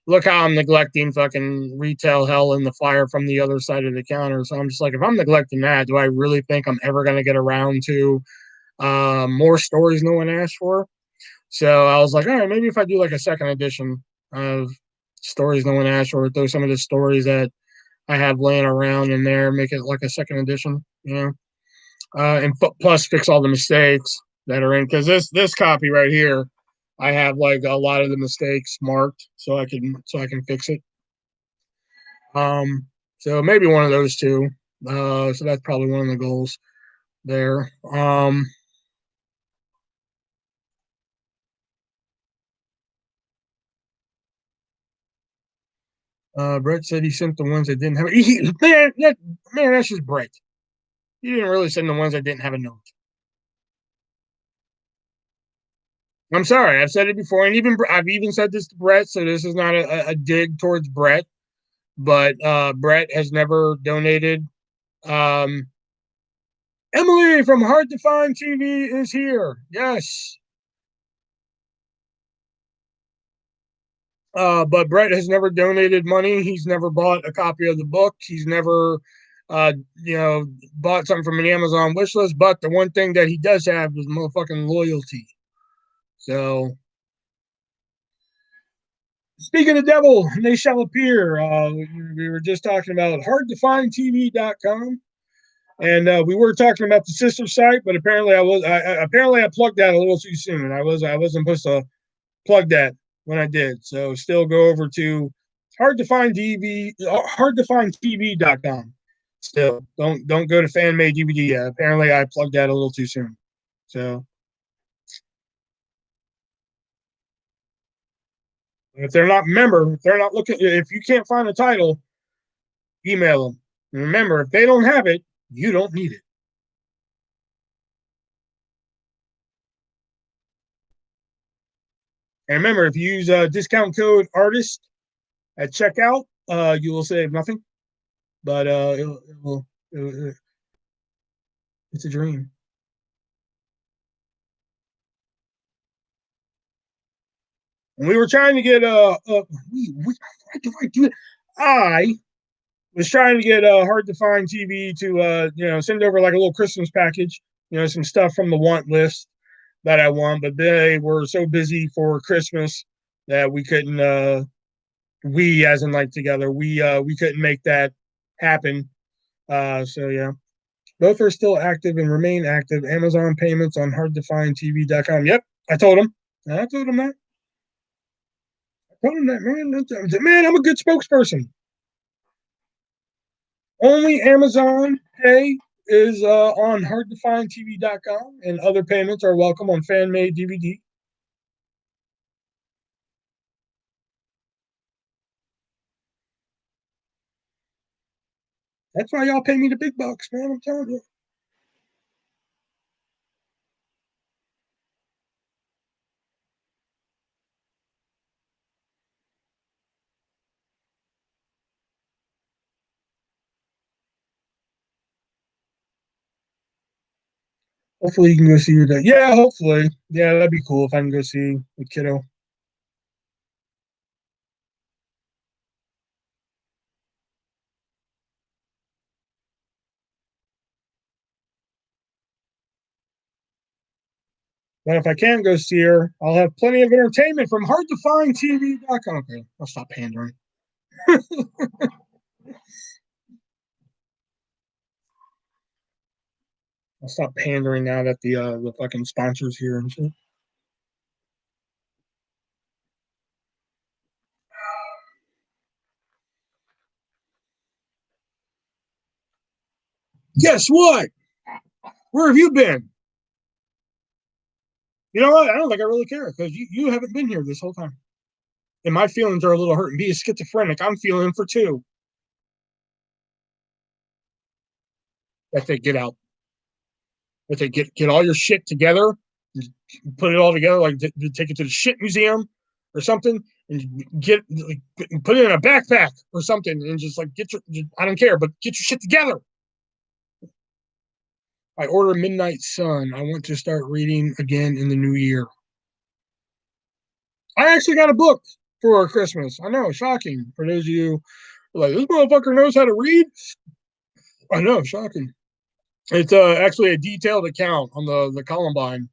look how I'm neglecting fucking retail hell in the fire from the other side of the counter. So I'm just like, if I'm neglecting that, do I really think I'm ever going to get around to more stories no one asked for? So I was like, all right, maybe if I do like a second edition of stories no one asked for, throw some of the stories that I have laying around in there, make it like a second edition, and plus fix all the mistakes that are in, because this copy right here, I have like a lot of the mistakes marked so I can fix it. Um, so maybe one of those two. So that's probably one of the goals there. Brett said he sent the ones that didn't have man, that's just Brett. He didn't really send the ones that didn't have a note. I'm sorry, I've said it before, and I've even said this to Brett, so this is not a dig towards Brett, but Brett has never donated. Um, Emily from Hard to Find TV is here. Yes. But Brett has never donated money. He's never bought a copy of the book. He's never, bought something from an Amazon wish list. But the one thing that he does have is motherfucking loyalty. So, speaking of the devil, they shall appear. We were just talking about hardtofindtv.com. And we were talking about the sister site, but apparently I plugged that a little too soon. I wasn't supposed to plug that when I did. So still go over to hard to find TV.com. Still don't go to fan made DVD. Apparently I plugged that a little too soon. So if they're not looking, if you can't find a title, email them. And remember, if they don't have it, you don't need it. And remember, if you use discount code artist at checkout, you will save nothing. But it's a dream. And we were trying to get why do I do it? I was trying to get Hard to Find TV to send over like a little Christmas package, some stuff from the want list that I want, but they were so busy for Christmas that we couldn't. We, as in like together, we couldn't make that happen. So yeah, both are still active and remain active. Amazon payments on hardtofindtv.com. Yep, I told him. I told him that. I told him that, man. Man, I'm a good spokesperson. Only Amazon Pay is on hardtofindtv.com, and other payments are welcome on fan made DVD. That's why y'all pay me the big bucks, man. I'm telling you. Hopefully you can go see your dad. Yeah, hopefully. Yeah, that'd be cool if I can go see the kiddo. But if I can't go see her, I'll have plenty of entertainment from hardtofindtv.com. Okay, I'll stop pandering. I'll stop pandering now that the fucking sponsors here and shit. Guess what? Where have you been? You know what? I don't think I really care because you haven't been here this whole time. And my feelings are a little hurt. And being schizophrenic, I'm feeling for two. That they get out. That they get all your shit together, put it all together, like take it to the shit museum or something, and get like, put it in a backpack or something, and just like get your. I don't care, but get your shit together. I order Midnight Sun. I want to start reading again in the new year. I actually got a book for Christmas. I know, shocking for those of you like this motherfucker knows how to read. I know, shocking. It's actually a detailed account on the Columbine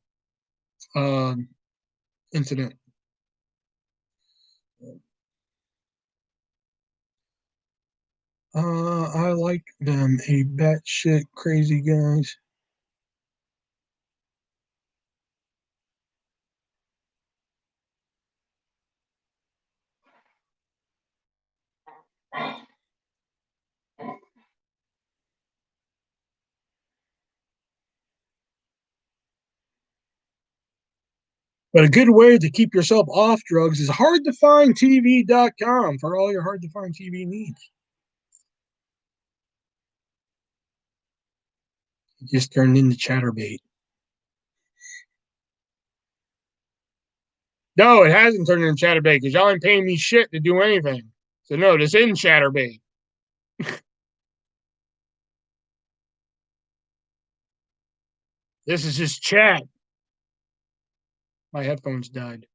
um, incident. I like them, a batshit crazy guys. But a good way to keep yourself off drugs is hardtofindtv.com for all your hard to find TV needs. It just turned into chatterbait. No, it hasn't turned into chatterbait because y'all ain't paying me shit to do anything. So no, this isn't chatterbait. This is just chat. My headphones died.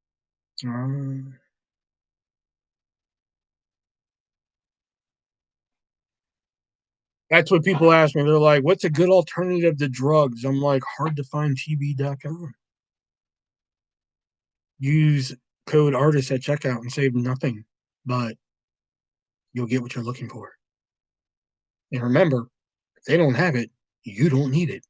That's what people ask me. They're like, what's a good alternative to drugs? I'm like, hardtofindtv.com. Use code artist at checkout and save nothing, but you'll get what you're looking for. And remember, if they don't have it, you don't need it.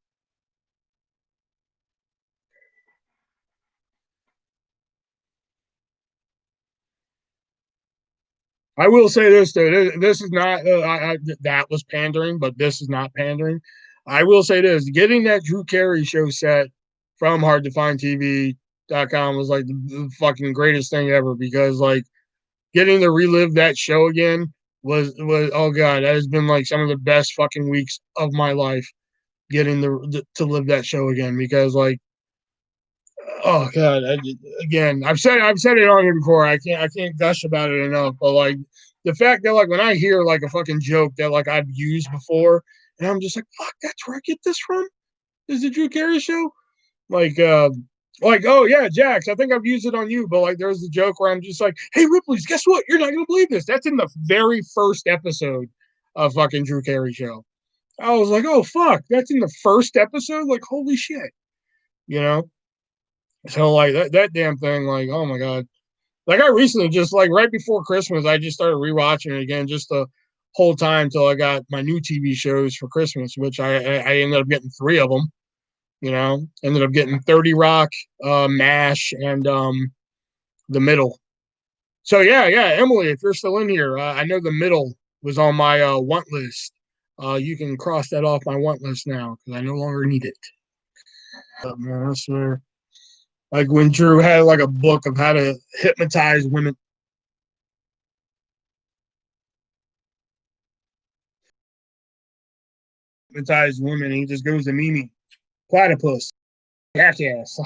I will say this though, this is not that was pandering, but this is not pandering. I will say this: getting that Drew Carey show set from hardtofindtv.com was like the fucking greatest thing ever because like getting to relive that show again was oh god, that has been like some of the best fucking weeks of my life. Getting to live that show again because like oh god, again, I've said it on here before. I can't gush about it enough. But like the fact that like when I hear like a fucking joke that like I've used before, and I'm just like, fuck, that's where I get this from. Is the Drew Carey show? Like oh yeah, Jax, I think I've used it on you. But like there's a joke where I'm just like, hey Ripley's, guess what? You're not gonna believe this. That's in the very first episode of fucking Drew Carey show. I was like, oh fuck, that's in the first episode. Like holy shit, you know. So like that damn thing, like oh my god, like I recently just like right before Christmas, I just started rewatching it again, just the whole time till I got my new TV shows for Christmas, which I ended up getting three of them. You know, ended up getting 30 Rock, Mash, and the Middle. So yeah, Emily, if you're still in here, I know the Middle was on my want list. You can cross that off my want list now because I no longer need it. Man, I swear. Like when Drew had like a book of how to hypnotize women. hypnotized woman. And he just goes to Mimi, platypus, jackass.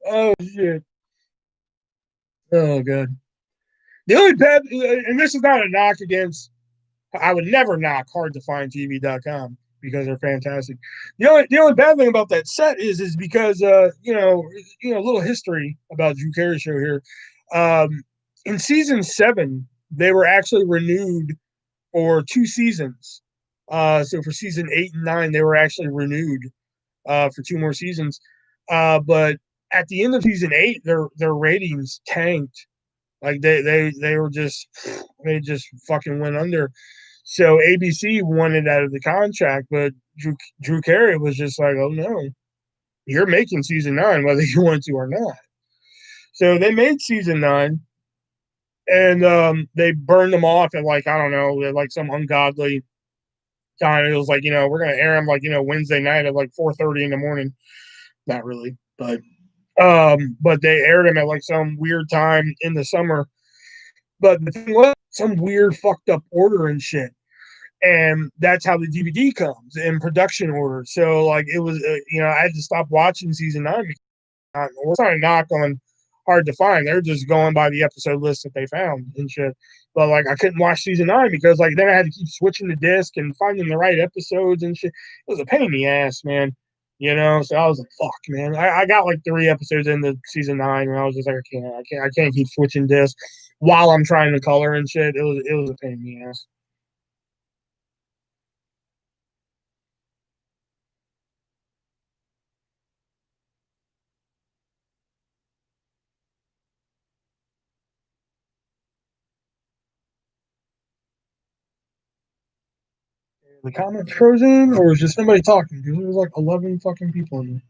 Oh shit. Oh god. The only bad, and this is not a knock against. I would never knock hardtofindtv.com because they're fantastic. The only bad thing about that set is because a little history about Drew Carey show here. In season 7, they were actually renewed for 2 seasons. So for season 8 and 9, they were actually renewed for 2 more seasons. But at the end of season 8, their ratings tanked. Like they were just they just fucking went under. So ABC wanted out of the contract, but Drew Carey was just like, "Oh no, you're making season 9 whether you want to or not." So they made season 9, and they burned them off at, like, I don't know, at like some ungodly time. It was like, we're gonna air them like, Wednesday night at like 4:30 in the morning. Not really, but they aired them at like some weird time in the summer. But the thing was, some weird fucked up order and shit. And that's how the DVD comes in production order. So like it was, I had to stop watching season 9. We're not a knock on Hard to Find. They're just going by the episode list that they found and shit. But like I couldn't watch season 9 because like then I had to keep switching the disc and finding the right episodes and shit. It was a pain in the ass, man. So I was like, "Fuck, man!" I got like 3 episodes into season 9, and I was just like, I can't keep switching discs while I'm trying to color and shit. It was a pain in the ass. The comments frozen, or was just somebody talking? Because there was like 11 fucking people in there.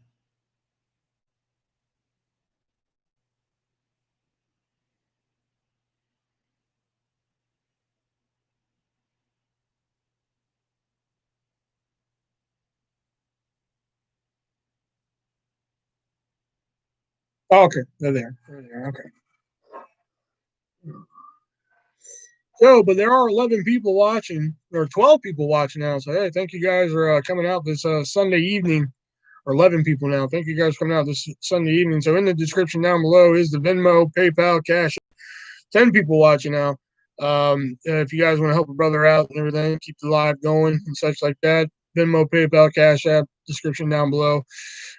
Oh, okay, they're there. They're there. Okay. So, but there are 11 people watching, or 12 people watching now. So, hey, thank you guys for coming out this Sunday evening, or 11 people now. Thank you guys for coming out this Sunday evening. So, in the description down below is the Venmo, PayPal, Cash. 10 people watching now. If you guys want to help a brother out and everything, keep the live going and such like that. Venmo, PayPal, Cash App, description down below.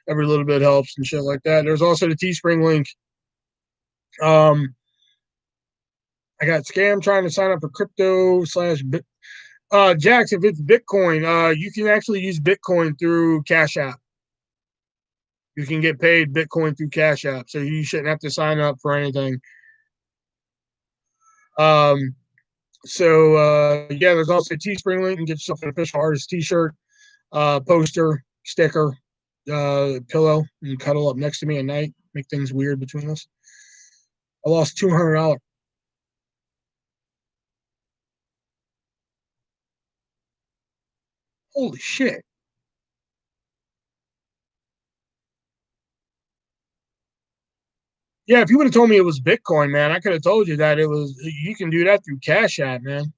Every little bit helps and shit like that. There's also the Teespring link. Um, I got scammed trying to sign up for crypto slash bit. Jax, if it's Bitcoin, you can actually use Bitcoin through Cash App. You can get paid Bitcoin through Cash App, so you shouldn't have to sign up for anything. Um, yeah, there's also a Teespring link and get yourself an official artist T-shirt, poster, sticker, pillow, and cuddle up next to me at night. Make things weird between us. I lost $200. Holy shit! Yeah, if you would have told me it was Bitcoin, man, I could have told you that it was. You can do that through Cash App, man.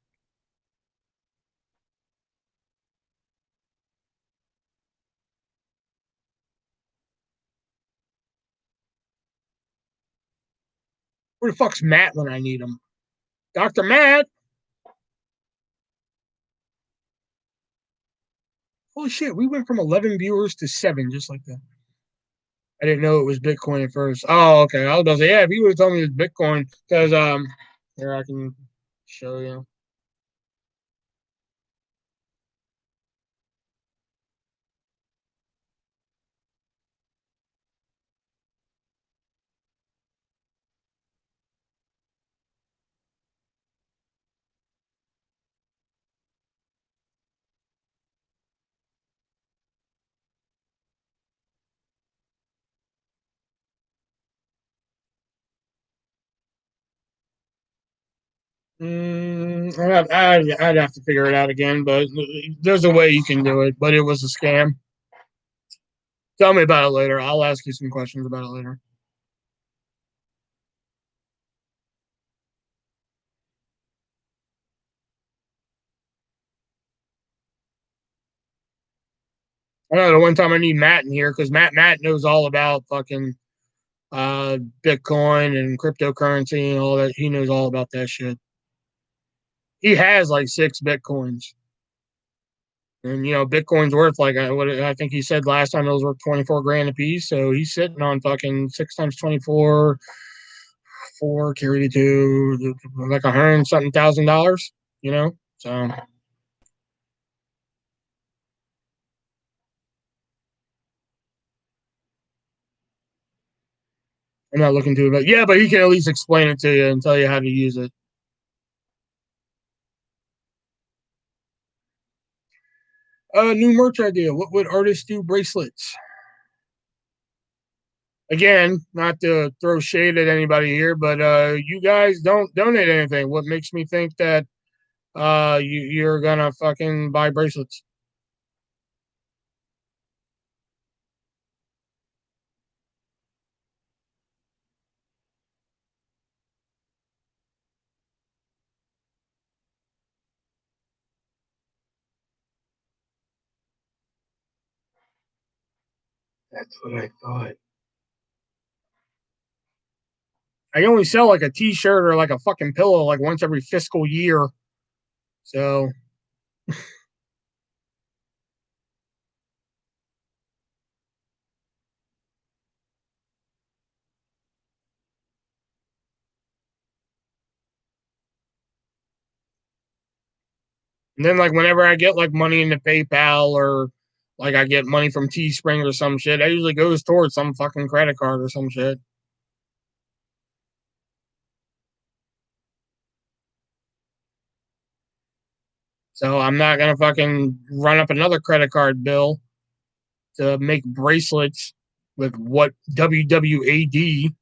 Where the fuck's Matt when I need him? Dr. Matt. Holy shit, we went from 11 viewers to 7 just like that. I didn't know it was Bitcoin at first. Oh, okay. I was about to say, yeah, if you would have told me it was Bitcoin, because here I can show you. I'd have to figure it out again, but there's a way you can do it. But it was a scam. Tell me about it later. I'll ask you some questions about it later. I know the one time I need Matt in here because Matt knows all about fucking Bitcoin and cryptocurrency and all that. He knows all about that shit. He has like 6 Bitcoins. And Bitcoin's worth like what I think he said last time it was worth 24 grand a piece. So he's sitting on fucking 6 times 24, four carry the two, like 100 something thousand dollars. So I'm not looking to it, but yeah, but he can at least explain it to you and tell you how to use it. New merch idea. What would artists do? Bracelets. Again, not to throw shade at anybody here, but you guys don't donate anything. What makes me think that you're gonna fucking buy bracelets? That's what I thought. I only sell like a T-shirt or like a fucking pillow like once every fiscal year. So and then like whenever I get like money into PayPal or like I get money from Teespring or some shit, that usually goes towards some fucking credit card or some shit. So I'm not gonna fucking run up another credit card bill to make bracelets with what WWAD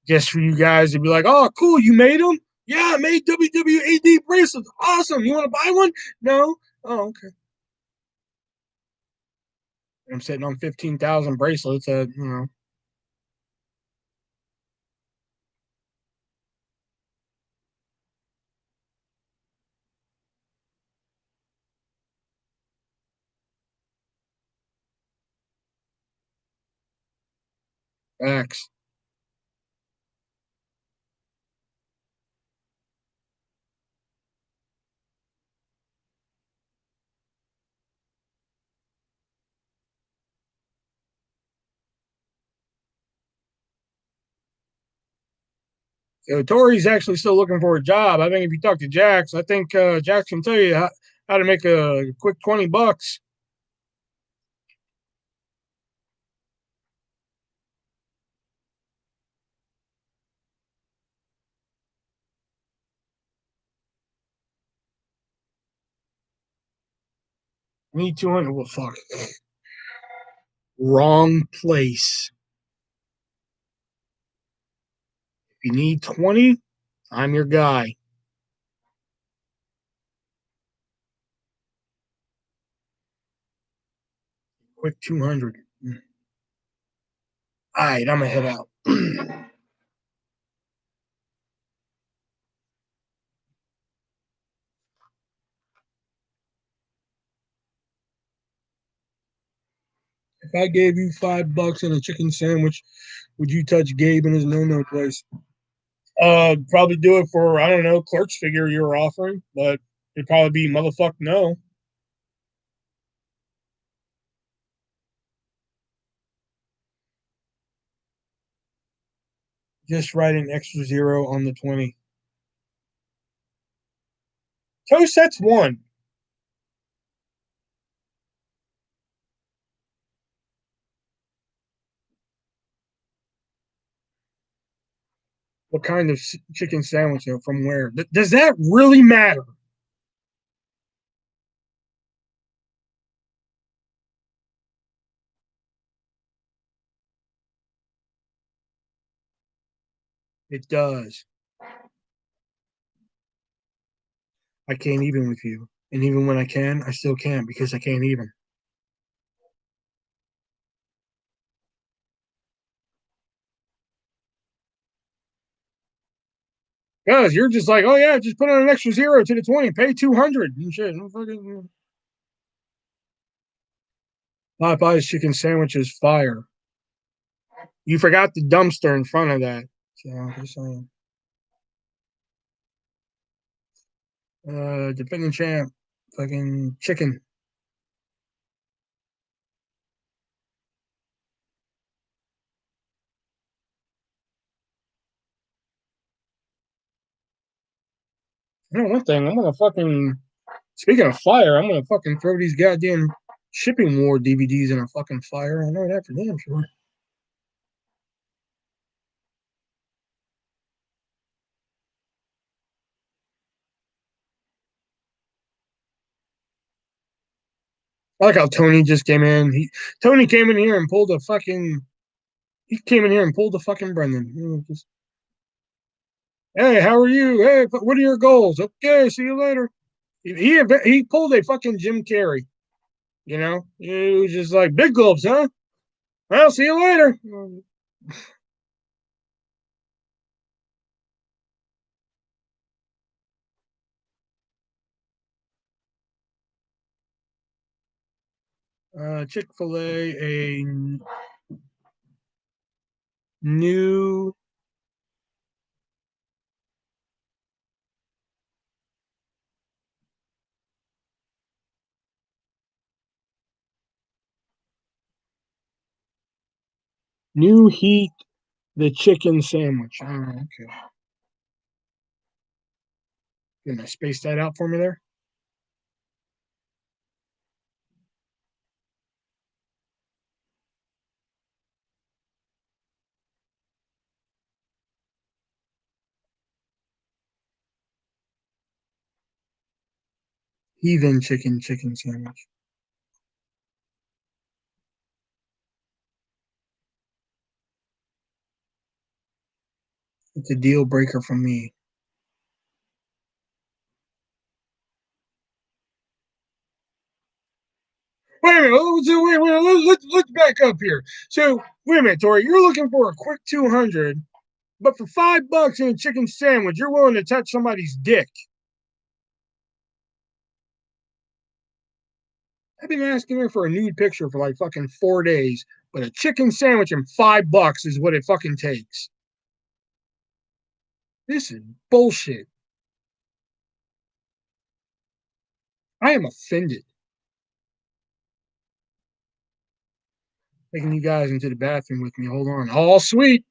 just for you guys to be like, oh, cool, you made them? Yeah, I made WWAD bracelets. Awesome. You want to buy one? No. Oh, okay. I'm sitting on 15,000 bracelets. X. So Tori's actually still looking for a job. I think if you talk to Jax, I think Jax can tell you how to make a quick $20. We need 200. Well, fuck. Wrong place. If you need 20, I'm your guy. Quick 200. All right, I'm going to head out. If I gave you $5 and a chicken sandwich, would you touch Gabe in his no place? Probably do it for I don't know clerk's figure you were offering, but it'd probably be motherfuck no. Just write an extra zero on the 20. Toe sets one. What kind of chicken sandwich from where? Does that really matter? It does. I can't even with you, and even when I can, I still can't because I can't even. Because you're just like, oh yeah, just put on an extra 0 to the 20, pay 200 and shit. Popeye's chicken sandwich is fire. You forgot the dumpster in front of that. So I'm just saying. Defending champ, fucking chicken. You know one thing, I'm gonna fucking speaking of fire, I'm gonna fucking throw these goddamn shipping war DVDs in a fucking fire. I know that for damn sure. I like how Tony just came in. Tony came in here and pulled a fucking. He came in here and pulled a fucking Brendan. Just, hey, how are you? Hey, what are your goals? Okay, see you later. He pulled a fucking Jim Carrey. You know, he was just like big gulps, huh? Well, see you later. Chick-fil-A, a new new heat the chicken sandwich. Oh, okay. Can I space that out for me there? Heathen chicken sandwich. It's a deal breaker for me. Wait a minute. Let's back up here. So wait a minute, Tori. You're looking for a quick 200, but for $5 in a chicken sandwich, you're willing to touch somebody's dick. I've been asking her for a nude picture for like fucking 4 days, but a chicken sandwich and $5 is what it fucking takes. This is bullshit. I am offended. Taking you guys into the bathroom with me. Hold on. All sweet.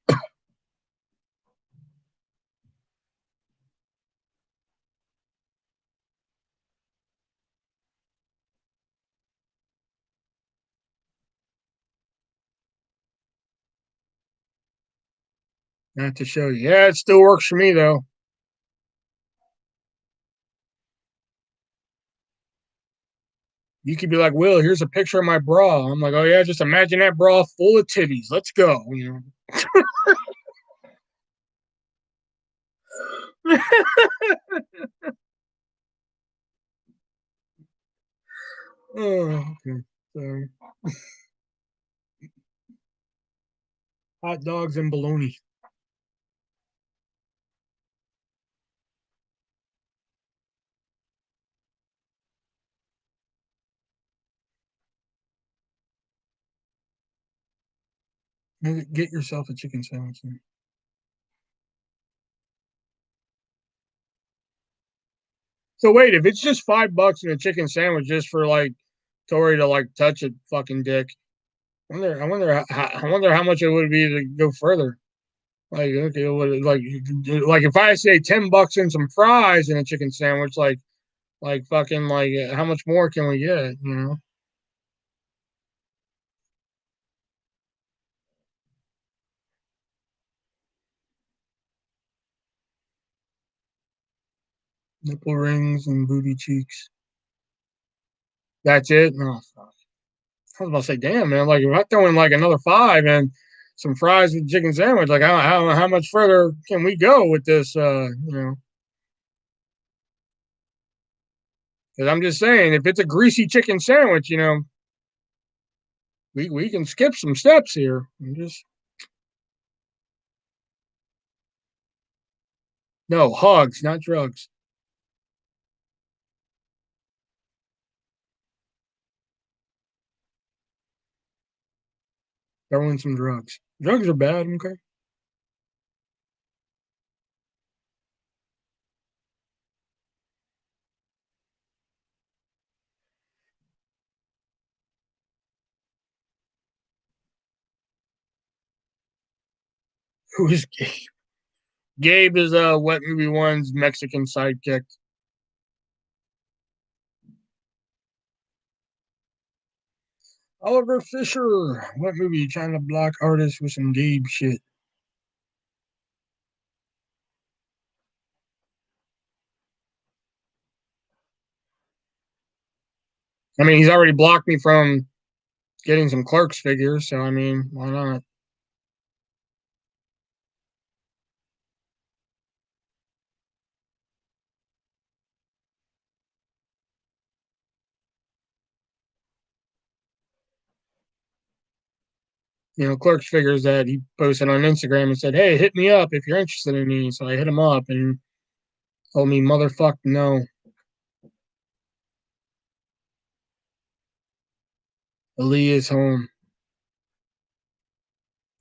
Not to show you. Yeah, it still works for me though. You could be like, Will, here's a picture of my bra. I'm like, oh yeah, just imagine that bra full of titties. Let's go. You know. Oh, okay. Sorry. Hot dogs and bologna. Get yourself a chicken sandwich. Then. So wait, if it's just $5 in a chicken sandwich just for like Tori to like touch a fucking dick, I wonder how much it would be to go further. Like, okay, like if I say $10 and some fries in a chicken sandwich, like fucking like how much more can we get? You know, nipple rings and booty cheeks. That's it. No, I was about to say, damn man, like if I throw in like another five and some fries with chicken sandwich, like how much further can we go with this? You know, because I'm just saying, if it's a greasy chicken sandwich, you know, we can skip some steps here. And just No, hogs, not drugs. Throw in some drugs. Drugs are bad, okay? Who is Gabe? Gabe is Wet Movie One's Mexican sidekick. Oliver Fisher. What movie? Trying to block artists with some Gabe shit. I mean, he's already blocked me from getting some Clerks figures, so I mean, why not? You know, Clerks figures that he posted on Instagram and said, "Hey, hit me up if you're interested in me." So I hit him up and told me, "Motherfuck, no, Ali is home."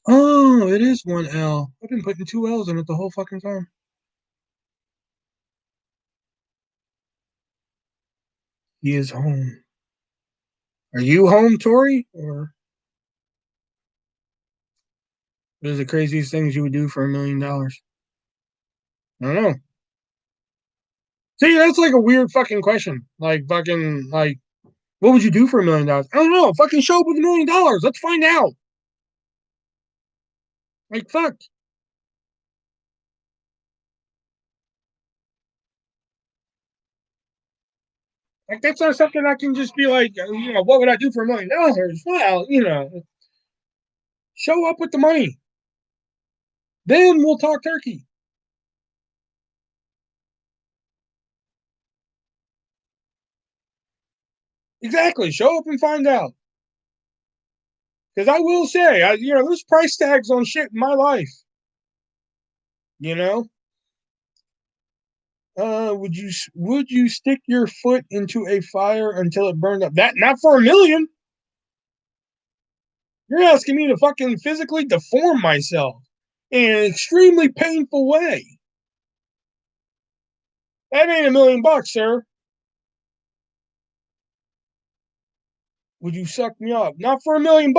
Oh, it is one L. I've been putting two L's in it the whole fucking time. He is home. Are you home, Tori? Or what is the craziest things you would do for $1 million? I don't know. See, that's like a weird fucking question. Like fucking like, what would you do for $1 million? I don't know. Fucking show up with $1 million. Let's find out. Like fuck. Like that's not something I can just be like, what would I do for $1 million? Well, show up with the money. Then we'll talk turkey. Exactly. Show up and find out. Because I will say, there's price tags on shit in my life. You know, would you stick your foot into a fire until it burned up? That not for $1 million. You're asking me to fucking physically deform myself in an extremely painful way. That ain't $1 million, sir. Would you suck me up? Not for $1 million.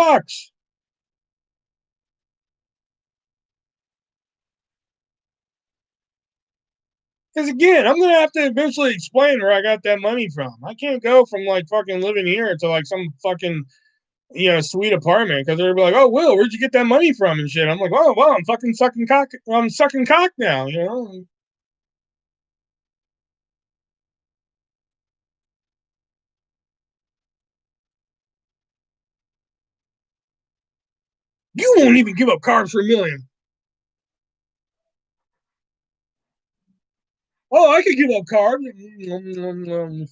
Because again, I'm gonna have to eventually explain where I got that money from. I can't go from like fucking living here to like some fucking sweet apartment because they're like, "Oh, Will, where'd you get that money from?" and shit. I'm like, "Oh, well, I'm fucking sucking cock. I'm sucking cock now." You won't even give up carbs for $1 million. Oh, I could give up carbs.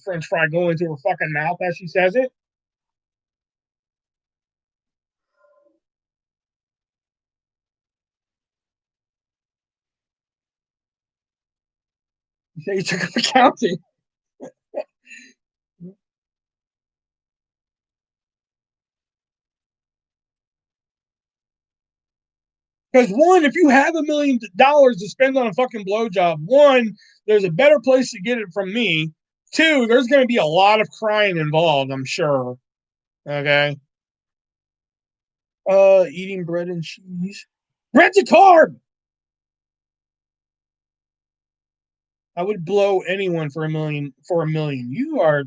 French fry going into her fucking mouth as she says it. You say you took up accounting. Because one, if you have $1 million to spend on a fucking blowjob, one, there's a better place to get it from me. Two, there's going to be a lot of crying involved, I'm sure. Okay. Eating bread and cheese. Bread's a carb. I would blow anyone for $1 million. For $1 million, you are.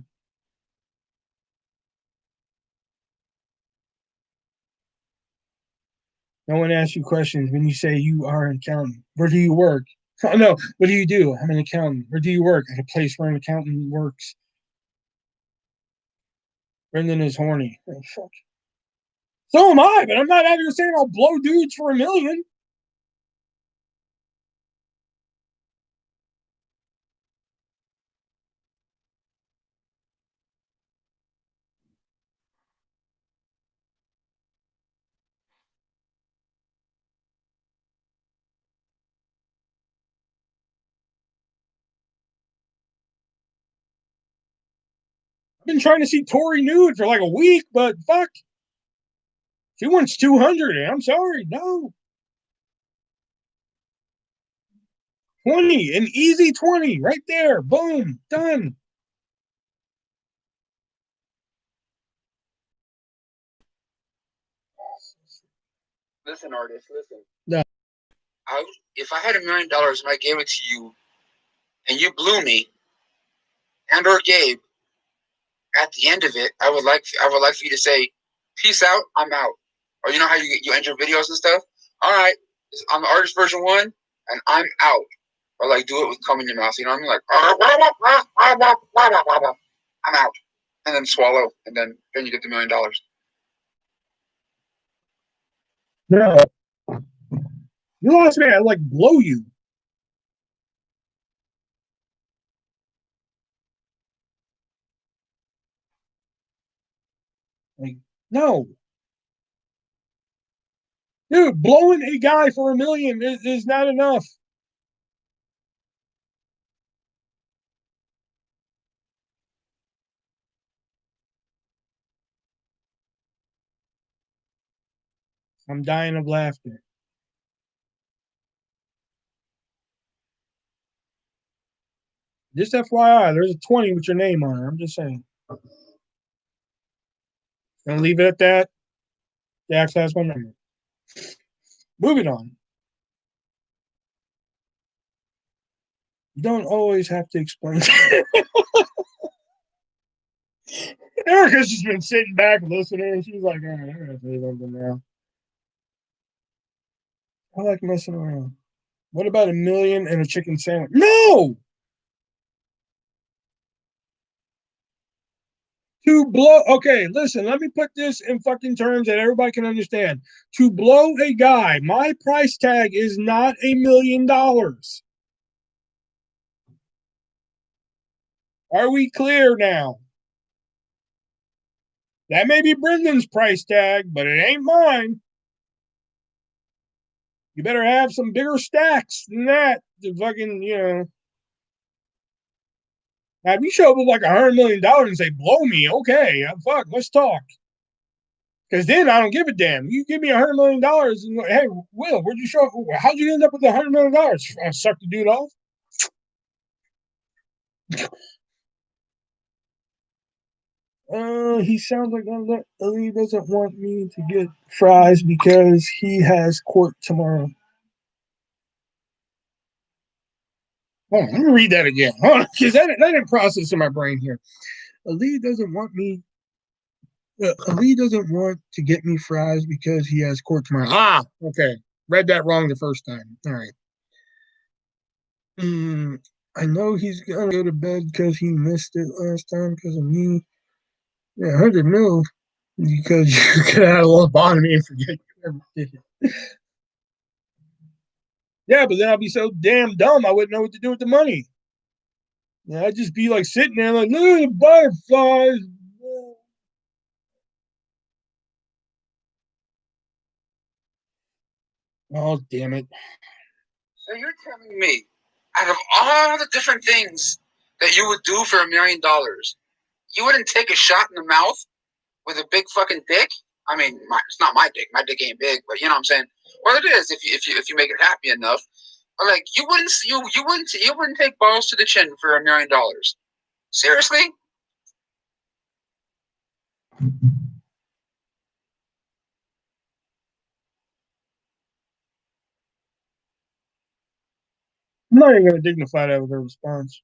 No one asks you questions when you say you are an accountant. Where do you work? Oh no, what do you do? I'm an accountant. Where do you work? At a place where an accountant works. Brendan is horny. Oh, fuck. So am I, but I'm not out here saying I'll blow dudes for $1 million. Been trying to see Tori nude for like a week, but fuck. She wants 200. I'm sorry. No. 20, an easy 20 right there. Boom. Done. Listen, artist, listen. No. If I had $1,000,000 and I gave it to you, and you blew me, and or Gabe, at the end of it, I would like for you to say, "Peace out, I'm out." Or you know how you end your videos and stuff. All right, I'm the artist version 1, and I'm out. Or like do it with cum in your mouth. You know what I mean? Like I'm out, and then swallow, and then you get the $1,000,000. No. You lost me. I like blow you. Like, no. Dude, blowing a guy for $1,000,000 is not enough. I'm dying of laughter. Just FYI, there's a 20 with your name on it. I'm just saying. Gonna leave it at that. Jax has my number. Moving on. You don't always have to explain. Erica's just been sitting back listening, and she's like, all right, I gotta say something now. I like messing around. What about $1,000,000 and a chicken sandwich? No! To blow, okay, listen, let me put this in fucking terms that everybody can understand. To blow a guy, my price tag is not $1,000,000. Are we clear now? That may be Brendan's price tag, but it ain't mine. You better have some bigger stacks than that to fucking, Now, if you show up with like $100,000,000 and say, blow me, okay, fuck, let's talk. Because then I don't give a damn. You give me $100,000,000 and hey, Will, where'd you show up? How'd you end up with $100,000,000? I sucked the dude off. He sounds like he doesn't want me to get fries because he has court tomorrow. Hold on, let me read that again. Because that didn't process in my brain here. Ali doesn't want me. Ali doesn't want to get me fries because he has court tomorrow. Ah, okay. Read that wrong the first time. All right. I know he's gonna go to bed because he missed it last time because of me. Yeah, 100 mil because you could have had a lobotomy and forget you ever did it. Yeah, but then I'd be so damn dumb I wouldn't know what to do with the money. Yeah, I'd just be like sitting there like, look at the butterflies. Oh, damn it. So you're telling me, out of all the different things that you would do for $1,000,000, you wouldn't take a shot in the mouth with a big fucking dick? I mean, it's not my dick. My dick ain't big, but you know what I'm saying. Well, it is if you make it happy enough. But like, you wouldn't take balls to the chin for $1,000,000. Seriously? I'm not even going to dignify that with a response.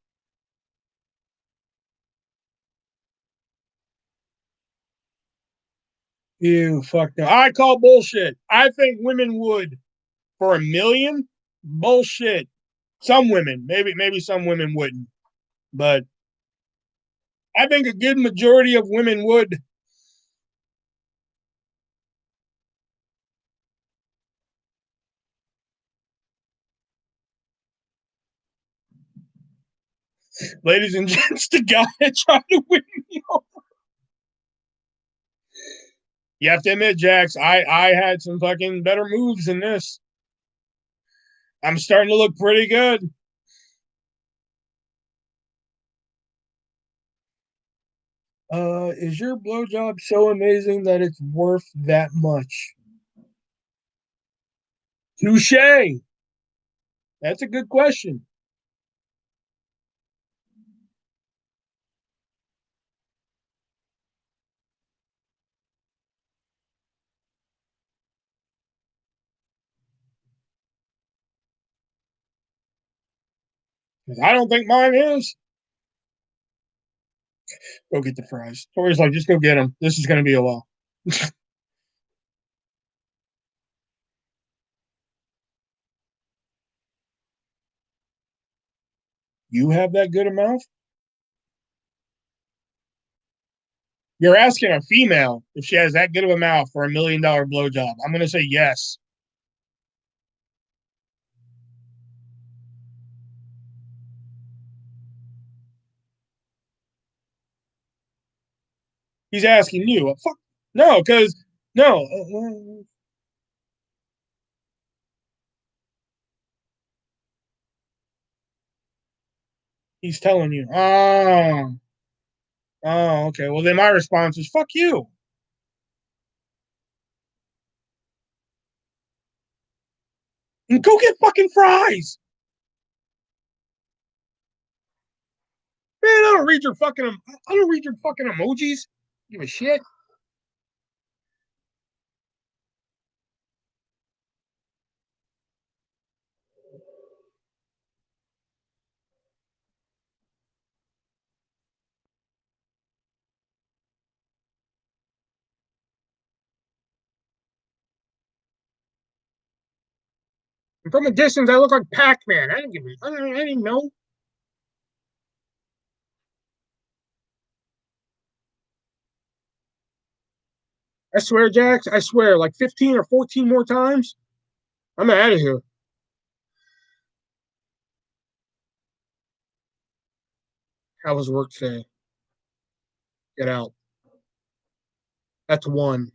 Ew, fuck no. I call bullshit. I think women would. For $1,000,000? Bullshit. Some women, maybe some women wouldn't, but I think a good majority of women would. Ladies and gents, the guy that tried to win me over. You have to admit, Jax, I had some fucking better moves than this. I'm starting to look pretty good. Is your blowjob so amazing that it's worth that much? Touche. That's a good question. I don't think mine is. Go get the fries. Tori's like, just go get them. This is going to be a while. You have that good a mouth? You're asking a female if she has that good of a mouth for $1 million blowjob. I'm going to say yes. He's asking you. Fuck. No, because, no. He's telling you. Oh, okay. Well, then my response is fuck you. And go get fucking fries. Man, I don't read your fucking emojis. Give a shit. And from a distance, I look like Pac-Man. I didn't know. I swear, Jax, I swear, like 15 or 14 more times, I'm out of here. How was work today? Get out. That's one.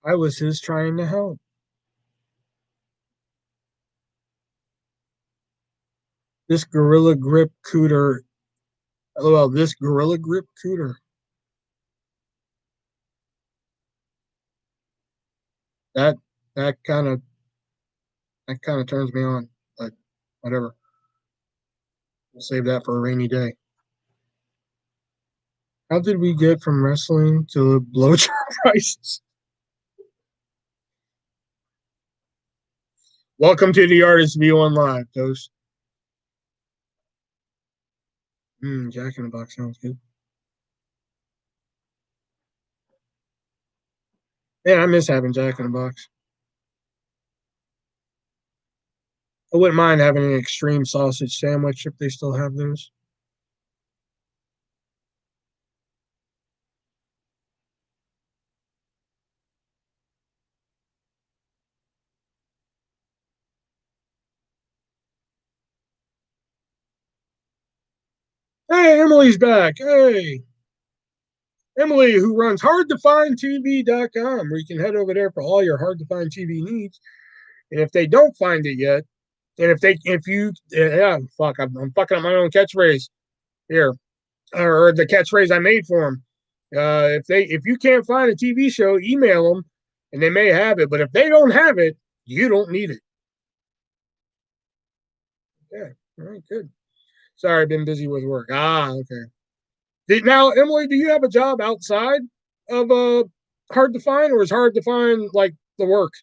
I was his trying to help. This gorilla grip cooter. Well, this gorilla grip cooter. That that kind of turns me on. But whatever. We'll save that for a rainy day. How did we get from wrestling to blowjob prices? Welcome to the Artist V1 Live, Toast. Jack in the Box sounds good. Yeah, I miss having Jack in the Box. I wouldn't mind having an extreme sausage sandwich if they still have those. Hey, Emily's back. Hey, Emily, who runs hardtofindtv.com, where you can head over there for all your hard to find TV needs. And if they don't find it yet, and fuck, I'm fucking up my own catchphrase here, or the catchphrase I made for them. If you can't find a TV show, email them, and they may have it. But if they don't have it, you don't need it. Yeah, all right, good. Sorry, I've been busy with work. Okay. Now, Emily, do you have a job outside of hard to find, or is hard to find like the work?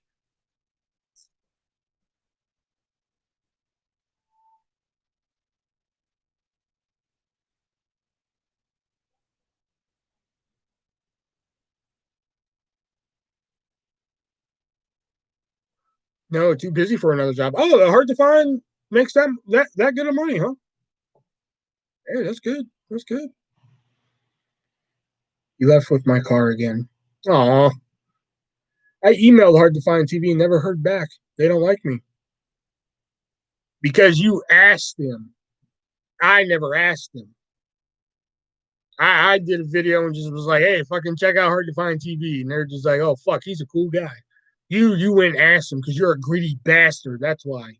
No, too busy for another job. Oh, the hard to find makes that good of money, huh? Hey, that's good. That's good. You left with my car again. Aw. I emailed Hard to Find TV and never heard back. They don't like me. Because you asked them. I never asked them. I did a video and just was like, hey, fucking check out Hard to Find TV. And they're just like, oh, fuck, he's a cool guy. You went and asked him because you're a greedy bastard. That's why.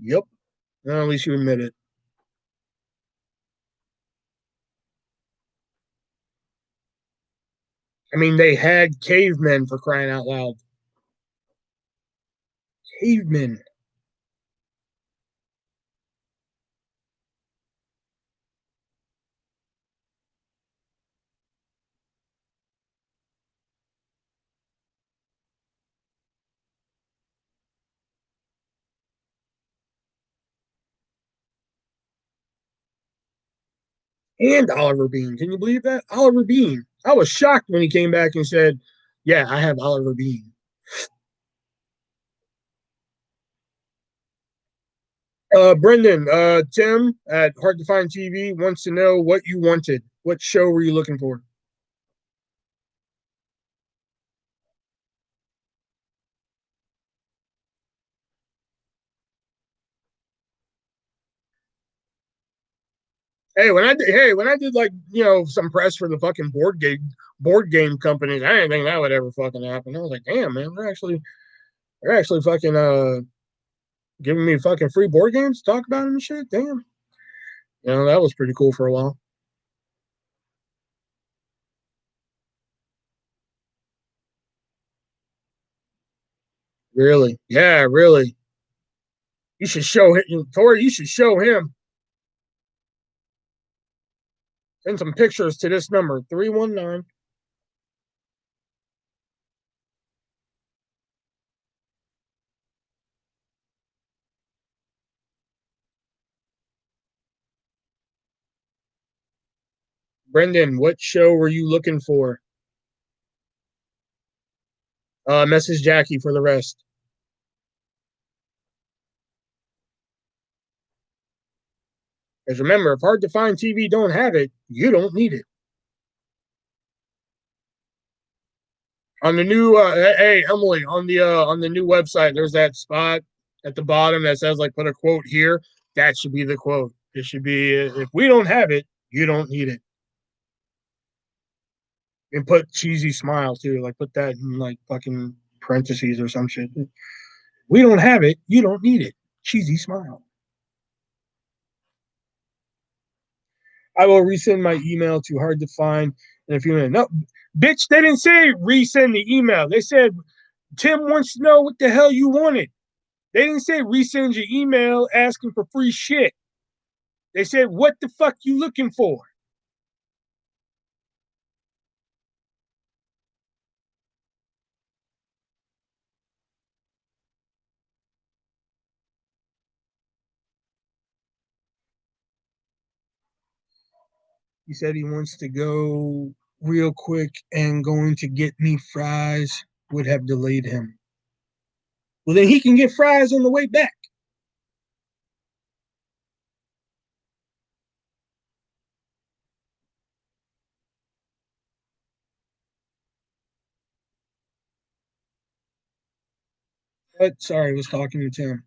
Yep. Well, at least you admit it. I mean, they had cavemen for crying out loud. Cavemen. And Oliver Bean. Can you believe that? Oliver Bean. I was shocked when he came back and said, yeah, I have Oliver Bean. Brendan, Tim at Hard to Find TV wants to know what you wanted. What show were you looking for? When I did like some press for the fucking board game companies, I didn't think that would ever fucking happen. I was like, damn man, they're actually fucking giving me fucking free board games to talk about them and shit. Damn, that was pretty cool for a while. Really, yeah, really. You should show him, Tori. You should show him. Send some pictures to this number 319. Brendan, what show were you looking for? Message Jackie for the rest. Because remember, if Hard to Find TV don't have it, you don't need it. On the new, hey Emily, on the new website, there's that spot at the bottom that says like put a quote here. That should be the quote. It should be if we don't have it, you don't need it. And put cheesy smile too. Like put that in like fucking parentheses or some shit. We don't have it, you don't need it. Cheesy smile. I will resend my email to hard to find in a few minutes. No, bitch, they didn't say resend the email. They said Tim wants to know what the hell you wanted. They didn't say resend your email asking for free shit. They said, what the fuck you looking for? He said he wants to go real quick and going to get me fries would have delayed him. Well, then he can get fries on the way back. But sorry, I was talking to Tim.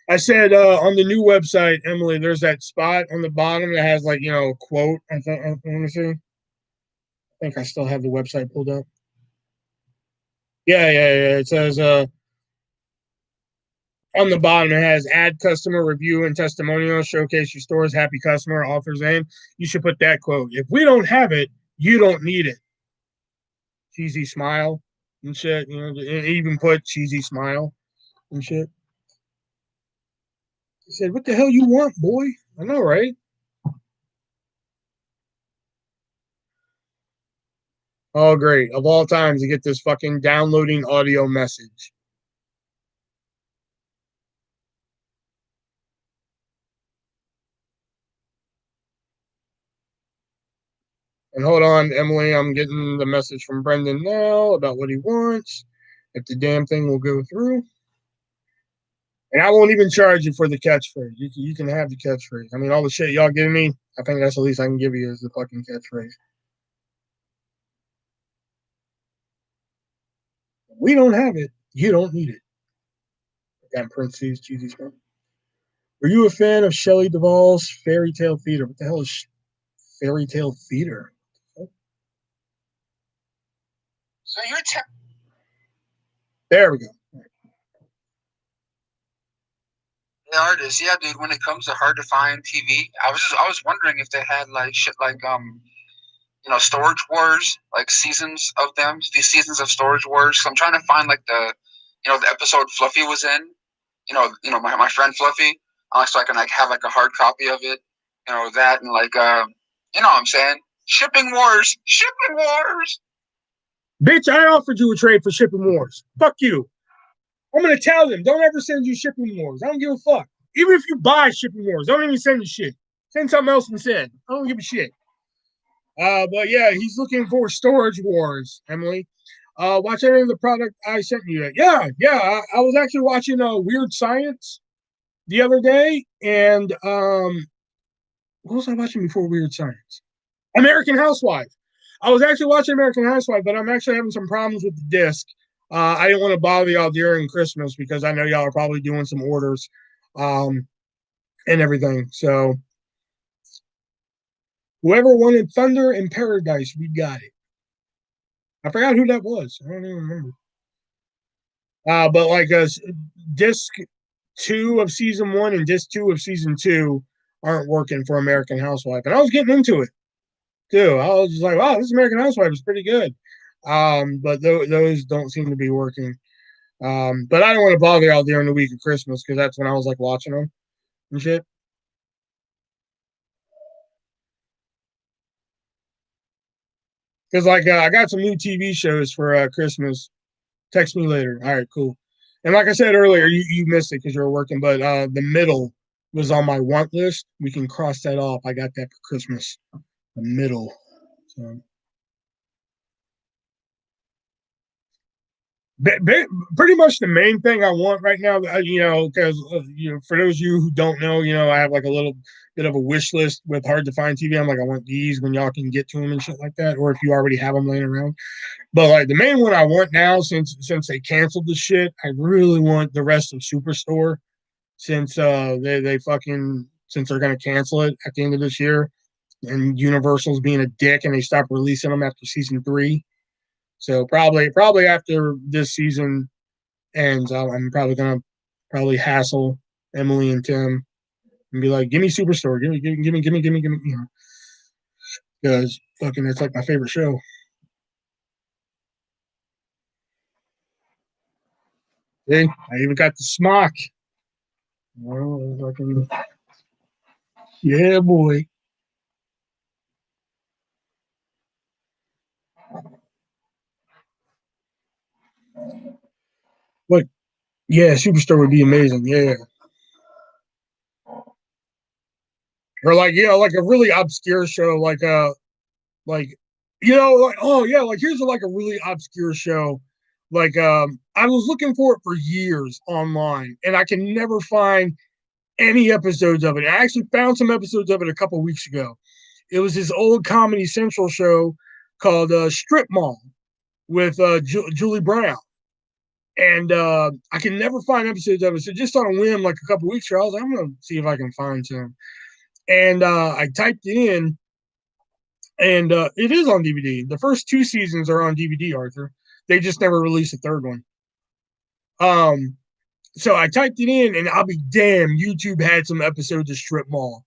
I said on the new website, Emily, there's that spot on the bottom that has like a quote. Let me see. I think I still have the website pulled up. Yeah. It says on the bottom it has add customer review and testimonial, showcase your store's happy customer, author's name. You should put that quote. If we don't have it, you don't need it. Cheesy smile and shit. Even put cheesy smile and shit. He said, "What the hell you want, boy?" I know, right? Oh, great. Of all times to get this fucking downloading audio message. And hold on, Emily, I'm getting the message from Brendan now about what he wants. If the damn thing will go through. And I won't even charge you for the catchphrase. You can have the catchphrase. I mean, all the shit y'all giving me, I think that's the least I can give you is the fucking catchphrase. If we don't have it, you don't need it. That parentheses, cheesy stuff. Were you a fan of Shelley Duvall's Fairy Tale Theater? What the hell is Fairy Tale Theater? So you're There we go. The artists, yeah, dude. When it comes to hard to find TV, I was wondering if they had like shit like Storage Wars, like seasons of them, these seasons of Storage Wars. So I'm trying to find like the episode Fluffy was in. My friend Fluffy, so I can like have like a hard copy of it. That and like what I'm saying, shipping wars. Bitch, I offered you a trade for shipping wars. Fuck you. I'm gonna tell them, don't ever send you shipping wars. I don't give a fuck. Even if you buy shipping wars, don't even send the shit. Send something else instead. I don't give a shit. But yeah, he's looking for storage wars, Emily. Watch any of the product I sent you. Yeah, yeah. I was actually watching Weird Science the other day, and what was I watching before Weird Science? American Housewife. I was actually watching American Housewife, but I'm actually having some problems with the disc. I didn't want to bother y'all during Christmas because I know y'all are probably doing some orders um, and everything. So whoever wanted Thunder in Paradise, we got it. I forgot who that was. I don't even remember. But like disc 2 of season 1 and disc 2 of season 2 aren't working for American Housewife, and I was getting into it too. I was just like, wow, this American Housewife is pretty good. But those don't seem to be working. But I don't want to bother y'all during the week of Christmas because that's when I was like watching them and shit. Because like I got some new TV shows for Christmas. Text me later. All right, cool. And like I said earlier, you missed it because you were working, but the middle was on my want list. We can cross that off. I got that for Christmas. The middle. So pretty much the main thing I want right now, because for those of you who don't know, I have like a little bit of a wish list with hard to find TV. I'm like, I want these when y'all can get to them and shit like that, or if you already have them laying around. But like the main one I want now, since they canceled the shit, I really want the rest of Superstore, since they fucking since they're gonna cancel it at the end of this year, and Universal's being a dick and they stopped releasing them after season 3. So probably after this season ends, I'm probably gonna hassle Emily and Tim and be like, "Give me Superstore, give me," because fucking it's like my favorite show. See, I even got the smock. Well, fucking yeah, boy. Like yeah, Superstore would be amazing. Yeah, or like like a really obscure show, like like oh yeah, like here's like a really obscure show. Like I was looking for it for years online, and I can never find any episodes of it. I actually found some episodes of it a couple weeks ago. It was this old Comedy Central show called Strip Mall with Julie Brown. And I can never find episodes of it. So just on a whim, like a couple weeks ago, I was like, I'm going to see if I can find some. And I typed it in, and it is on DVD. The first 2 seasons are on DVD, Arthur. They just never released a third one. Um, so I typed it in, and I'll be damned, YouTube had some episodes of Strip Mall.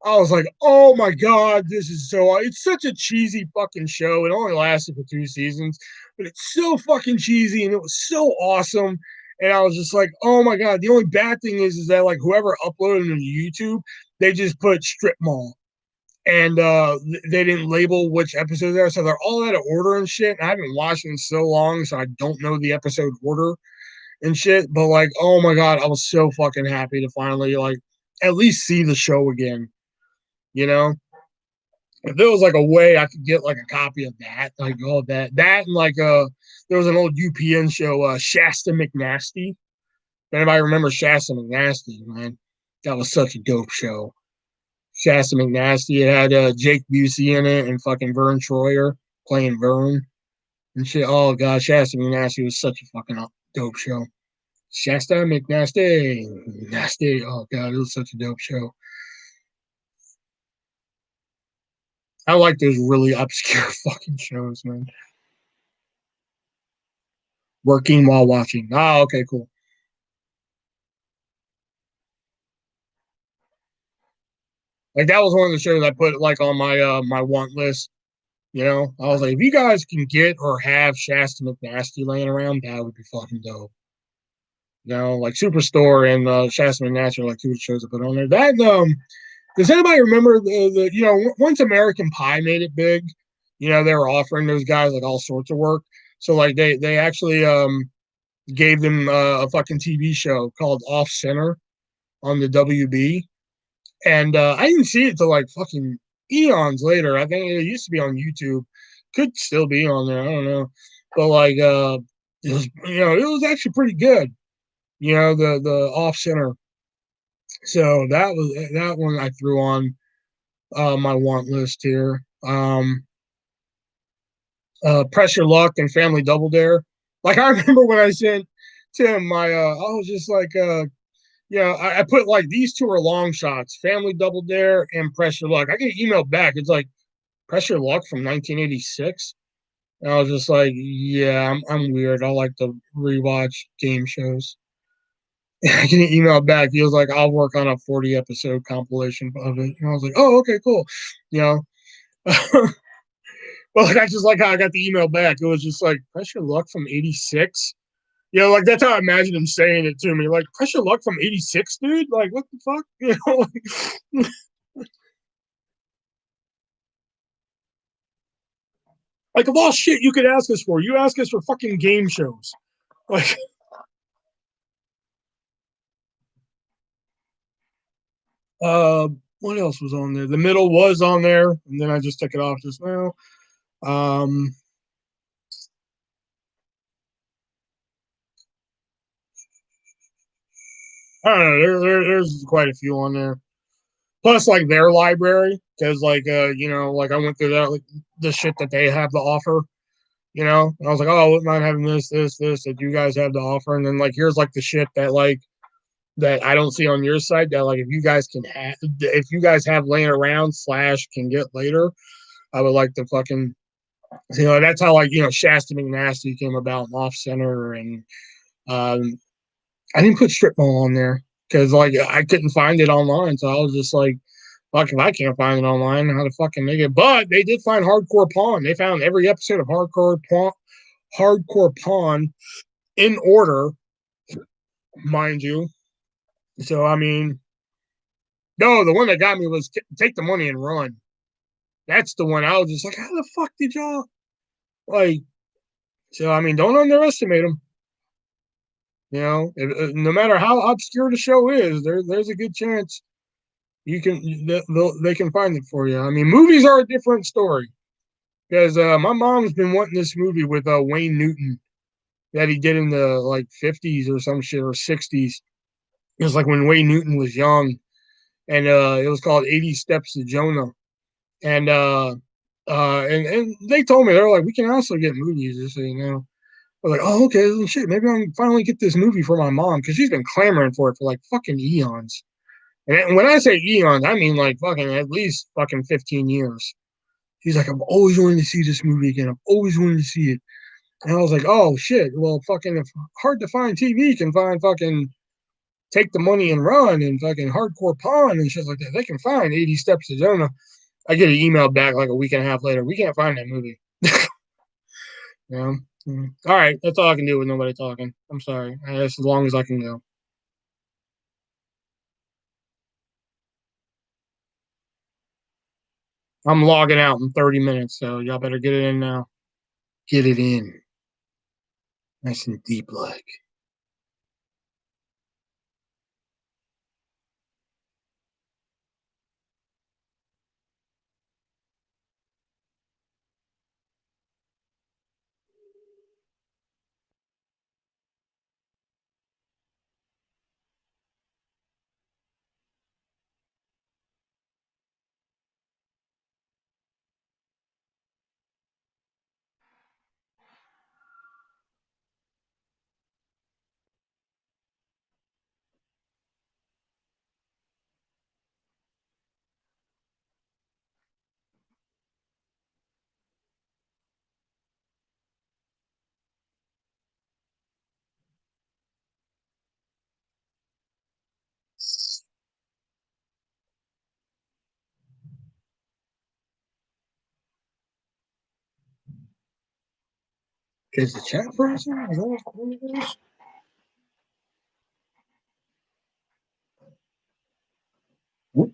I was like, oh my God, this is so, it's such a cheesy fucking show. It only lasted for 2 seasons, but it's so fucking cheesy and it was so awesome. And I was just like, oh my God. The only bad thing is that like whoever uploaded them to YouTube, they just put Strip Mall and they didn't label which episodes they are. So they're all out of order and shit. And I haven't watched them so long, so I don't know the episode order and shit. But like, oh my God, I was so fucking happy to finally like at least see the show again. You know, if there was like a way I could get like a copy of that, like all that and like there was an old UPN show, Shasta McNasty. If anybody remembers Shasta McNasty, man, that was such a dope show. Shasta McNasty. It had Jake Busey in it and fucking Vern Troyer playing Vern and shit. Oh god, Shasta McNasty was such a fucking dope show. Shasta McNasty, nasty. Oh god, it was such a dope show. I like those really obscure fucking shows, man. Working while watching. Oh, okay, cool. Like that was one of the shows I put like on my my want list. You know, I was like, if you guys can get or have Shasta McNasty laying around, that would be fucking dope. You know, like Superstore and Shasta McNasty are like two shows I put on there. That does anybody remember the you know once American Pie made it big, you know they were offering those guys like all sorts of work. So like they actually gave them a fucking TV show called Off Center on the WB, and I didn't see it till like fucking eons later. I think it used to be on YouTube, could still be on there. I don't know, but like it was you know it was actually pretty good. You know the Off Center. So that one I threw on my want list here. Pressure Luck and Family Double Dare. Like I remember when I sent Tim my I was just like you know, I put like these two are long shots, Family Double Dare and Pressure Luck. I get an email back. It's like Pressure Luck from 1986. And I was just like, yeah, I'm weird. I like to rewatch game shows. I get an email back. He was like, I'll work on a 40 episode compilation of it. And I was like, oh, okay, cool. You know, but like I just like how I got the email back. It was just like Pressure Luck from '86. You know, like that's how I imagine him saying it to me. Like Pressure Luck from '86, dude. Like what the fuck? You know, like of all shit you could ask us for, you ask us for fucking game shows. Like, uh, what else was on there? The Middle was on there, and then I just took it off just now. Um, I don't know. There's quite a few on there. Plus, like their library, because like you know, like I went through that like the shit that they have to offer. You know, and I was like, oh, I wouldn't mind having this that you guys have to offer, and then like here's like the shit that like that I don't see on your site that like if you guys can have if you guys have laying around slash can get later, I would like to fucking you know that's how like you know Shasta McNasty came about and Off Center and um I didn't put strip mall on there because like I couldn't find it online, so I was just like fuck if I can't find it online, how to fucking make it? But they did find Hardcore Pawn. They found every episode of Hardcore Pawn in order, mind you. So I mean, no, the one that got me was Take the Money and Run. That's the one I was just like, how the fuck did y'all like? So I mean, don't underestimate them. You know, no matter how obscure the show is, there's a good chance you can they can find it for you. I mean, movies are a different story because my mom's been wanting this movie with Wayne Newton that he did in the like 50s or some shit or 60s. It was like when Wayne Newton was young, and it was called 80 Steps to Jonah. And and they told me they're like, we can also get movies, just so you know. I was like, oh, okay, well, shit, maybe I can finally get this movie for my mom because she's been clamoring for it for like fucking eons. And when I say eons, I mean like fucking at least fucking 15 years. She's like, I've always wanted to see this movie again. I've always wanted to see it. And I was like, oh shit, well, fucking if hard to find TV can find fucking Take the Money and Run and fucking Hardcore Pawn and shit like that. They can find 80 Steps to Jonah. I get an email back like a week and a half later. We can't find that movie. You know? All right, that's all I can do with nobody talking. I'm sorry. That's as long as I can go. I'm logging out in 30 minutes, so y'all better get it in now. Get it in. Nice and deep like. Is the chat person? Is that what it is? Whoop.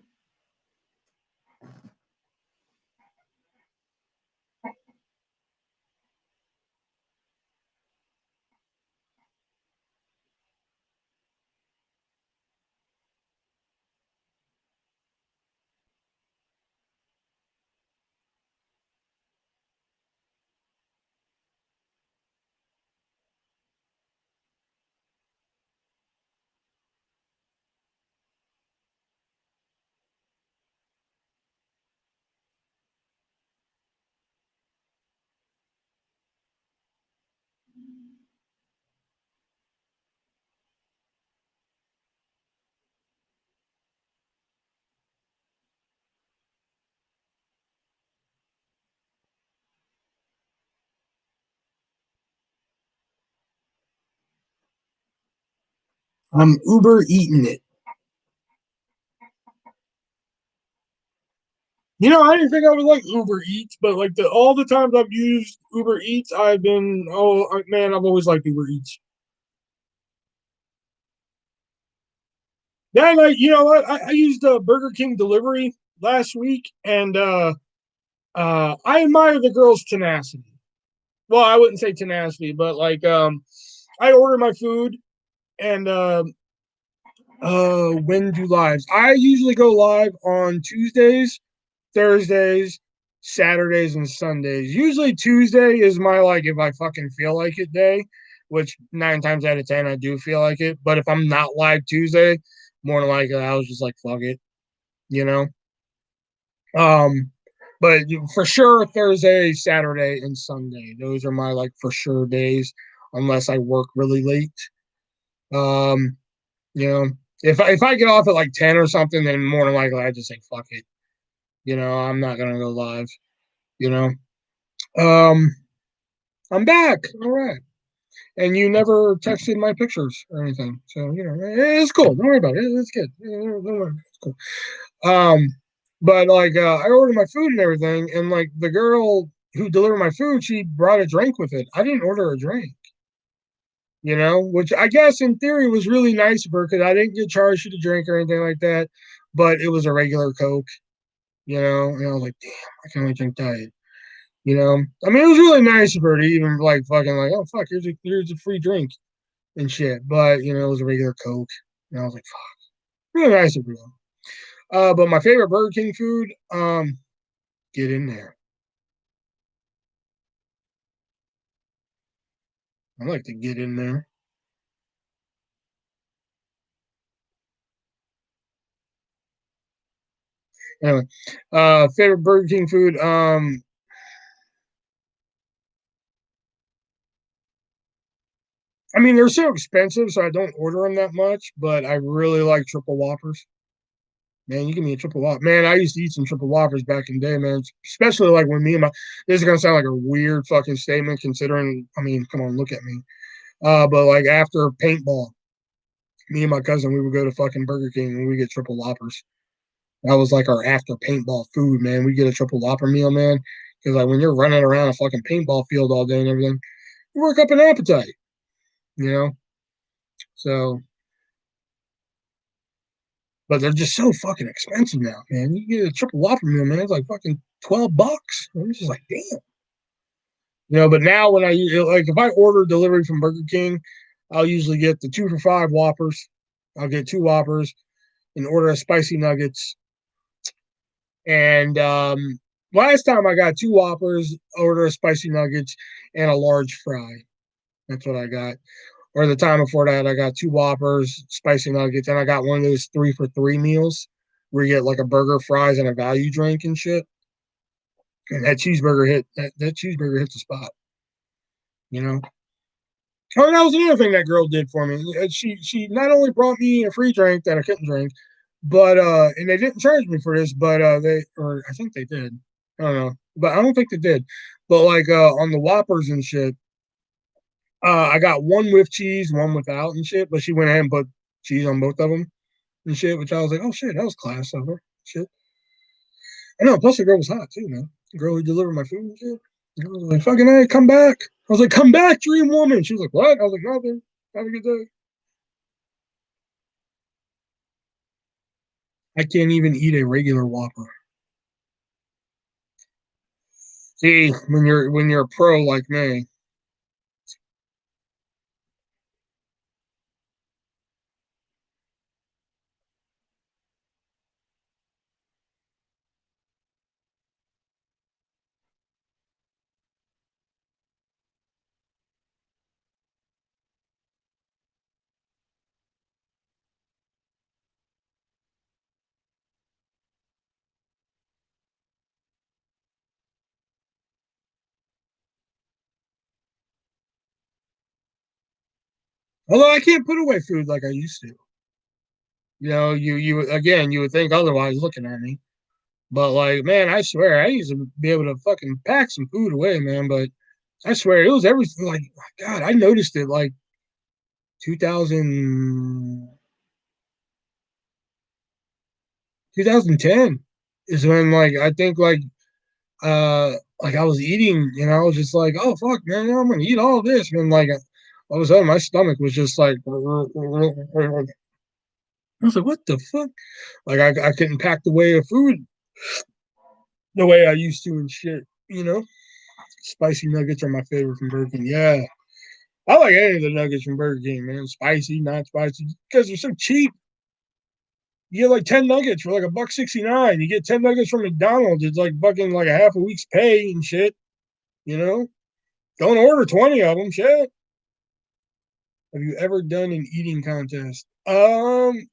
I'm Uber eating it. I didn't think I would like Uber Eats, but like all the times I've used Uber Eats, I've been man, I've always liked Uber Eats. Yeah, like what, I used Burger King delivery last week, and I admire the girl's tenacity. Well, I wouldn't say tenacity, but like I order my food, and when do lives? I usually go live on Tuesdays, Thursdays, Saturdays, and Sundays. Usually Tuesday is my like if I fucking feel like it day, which 9 times out of 10 I do feel like it. But if I'm not live Tuesday, more than likely I was just like fuck it, you know. Um, but for sure Thursday, Saturday, and Sunday. Those are my like for sure days, unless I work really late. Um, you know, if I get off at like 10 or something, then more than likely I just say fuck it. I'm not gonna go live. You know. Um, I'm back. All right. And you never texted my pictures or anything, so it's cool. Don't worry about it. It's good. Don't worry. It's cool. Um, but like I ordered my food and everything, and like the girl who delivered my food, she brought a drink with it. I didn't order a drink. Which I guess in theory was really nice of her because I didn't get charged for the drink or anything like that, but it was a regular Coke. And I was like, damn, I can only drink diet. I mean, it was really nice of her to even like fucking like, oh fuck, here's a free drink and shit. But it was a regular Coke, and I was like, fuck, really nice of her. But my favorite Burger King food, get in there. I like to get in there. Anyway, favorite Burger King food, I mean, they're so expensive, so I don't order them that much. But I really like triple whoppers. Man, you give me a triple whopper. Man, I used to eat some triple whoppers back in the day, man. Especially like when me and my this is gonna sound like a weird fucking statement considering I mean, come on, look at me. But like after paintball, me and my cousin, we would go to fucking Burger King and we get triple whoppers. That was like our after paintball food, man. We get a triple whopper meal, man. Because like when you're running around a fucking paintball field all day and everything, you work up an appetite, you know. So, but they're just so fucking expensive now, man. You get a triple whopper meal, man. It's like fucking $12. I'm just like, damn. But now when I like if I order delivery from Burger King, I'll usually get the 2 for $5 Whoppers. I'll get 2 Whoppers and order a spicy nuggets. And last time I got 2 Whoppers, order a spicy nuggets and a large fry. That's what I got. Or the time before that, I got 2 Whoppers, spicy nuggets, and I got one of those 3 for $3 meals where you get like a burger, fries, and a value drink and shit. And that cheeseburger hits the spot. You know. Oh, that was another thing that girl did for me. She not only brought me a free drink that I couldn't drink, but and they didn't charge me for this, but I think they did. I don't know, but I don't think they did. But like on the Whoppers and shit, I got one with cheese, one without and shit. But she went ahead and put cheese on both of them and shit, which I was like, oh shit, that was class of her. Shit, I know. Plus the girl was hot too, man. The girl who delivered my food and shit. I was like, fucking hey, come back. I was like, come back, dream woman. She was like, what? I was like, nothing. Have a good day. I can't even eat a regular Whopper. See, when you're a pro like me. Although I can't put away food like I used to. You again, you would think otherwise looking at me. But like, man, I swear I used to be able to fucking pack some food away, man. But I swear it was everything. Like, God, I noticed it like 2000, 2010 is when like I think like I was eating and I was just like, oh fuck, man, I'm gonna eat all this, and like all of a sudden my stomach was just like I was like, what the fuck? Like I couldn't pack the way of food the way I used to and shit, you know? Spicy nuggets are my favorite from Burger King. Yeah. I like any of the nuggets from Burger King, man. Spicy, not spicy. Because they're so cheap. You get like 10 nuggets for like a buck 69. You get 10 nuggets from McDonald's. It's like fucking like a half a week's pay and shit. You know? Don't order 20 of them, shit. Have you ever done an eating contest? One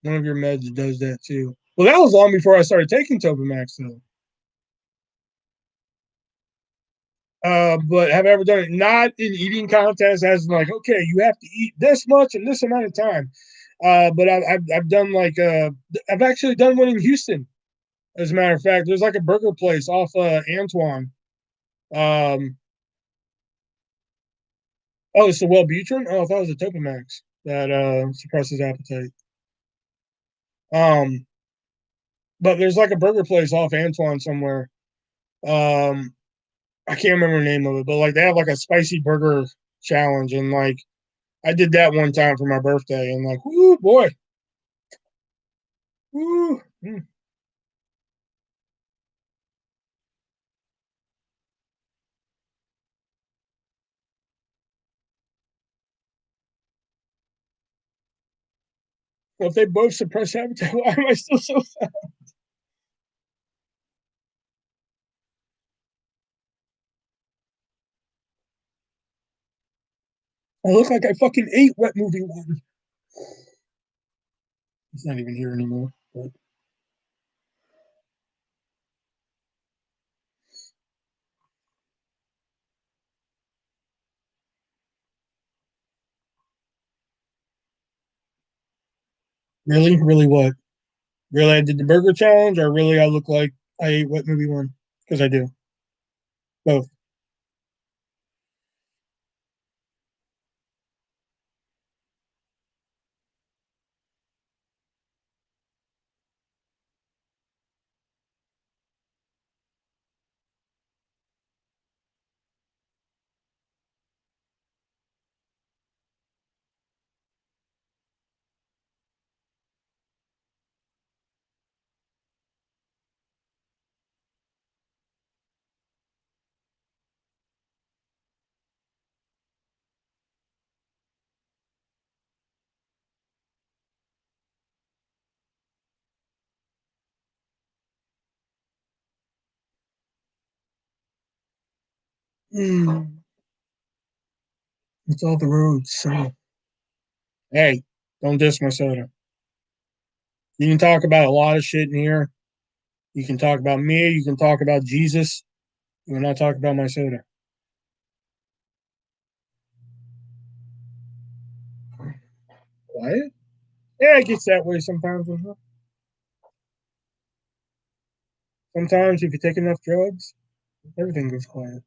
of your meds does that too. Well, that was long before I started taking Topamax though. But have I ever done it? Not in eating contests, as in like, okay, you have to eat this much in this amount of time. But I've done like I've actually done one in Houston. As a matter of fact, there's like a burger place off Antoine. Um, oh, it's the Wellbutrin. Oh, I thought it was a Topamax that suppresses appetite. Um, but there's like a burger place off Antoine somewhere. Um, I can't remember the name of it, but like they have like a spicy burger challenge, and like I did that one time for my birthday, and like, whoo boy, whoo. Well, if they both suppress appetite, why am I still so fat? I look like I fucking ate wet movie one. It's not even here anymore. But really, really what? Really, I did the burger challenge, or really, I look like I ate wet movie one? Because I do both. Mm, it's all the roads. So, hey, don't diss my soda. You can talk about a lot of shit in here. You can talk about me. You can talk about Jesus. You will not talk about my soda. Quiet? Yeah, it gets that way sometimes. Sometimes if you take enough drugs, everything goes quiet.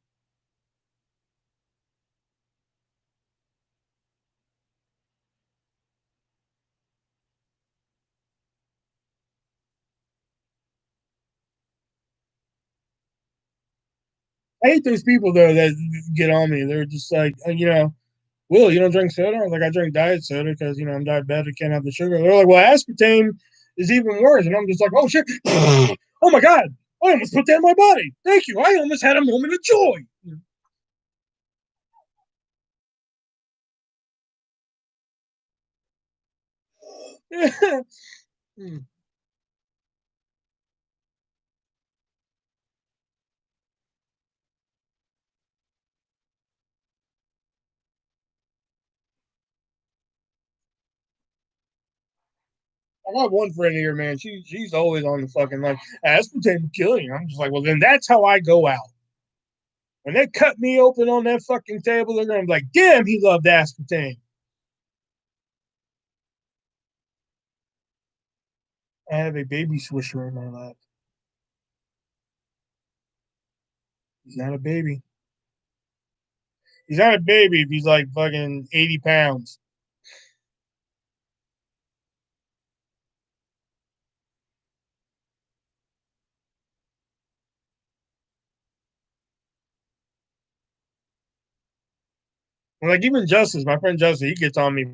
I hate those people though that get on me. They're just like, Will, you don't drink soda? I was like, I drink diet soda because I'm diabetic, can't have the sugar. They're like, well, aspartame is even worse, and I'm just like, oh shit, oh my god, I almost put that in my body. Thank you. I almost had a moment of joy. I got one friend here, man. She's always on the fucking like aspartame will kill you. I'm just like, well, then that's how I go out. When they cut me open on that fucking table, they're gonna be like, damn, he loved aspartame. I have a baby swisher in my lap. He's not a baby. He's not a baby if he's like fucking 80 pounds. And like even Justice, my friend Justice, he gets on me.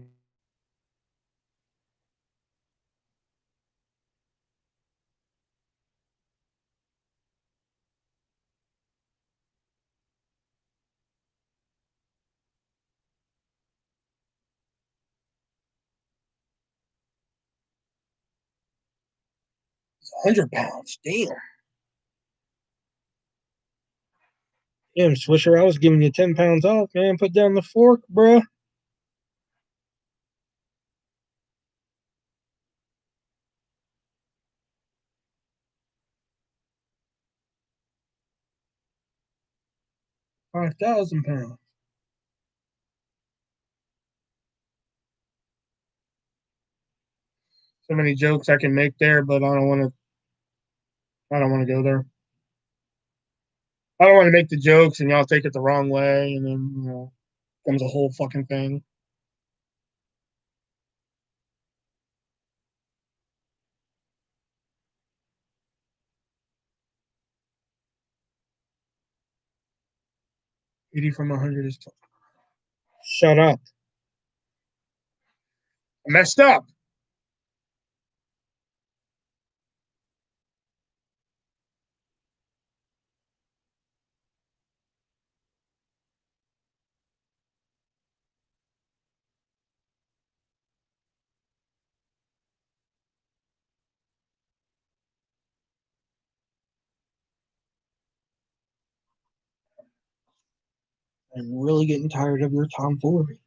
He's 100 pounds. Damn. Damn, Swisher, I was giving you 10 pounds off, man. Put down the fork, bruh. £5,000. So many jokes I can make there, but I don't want to. I don't want to go there. I don't want to make the jokes and y'all take it the wrong way, and then comes a whole fucking thing. $80 from 100 is. Shut up. I messed up. I'm really getting tired of your tomfoolery.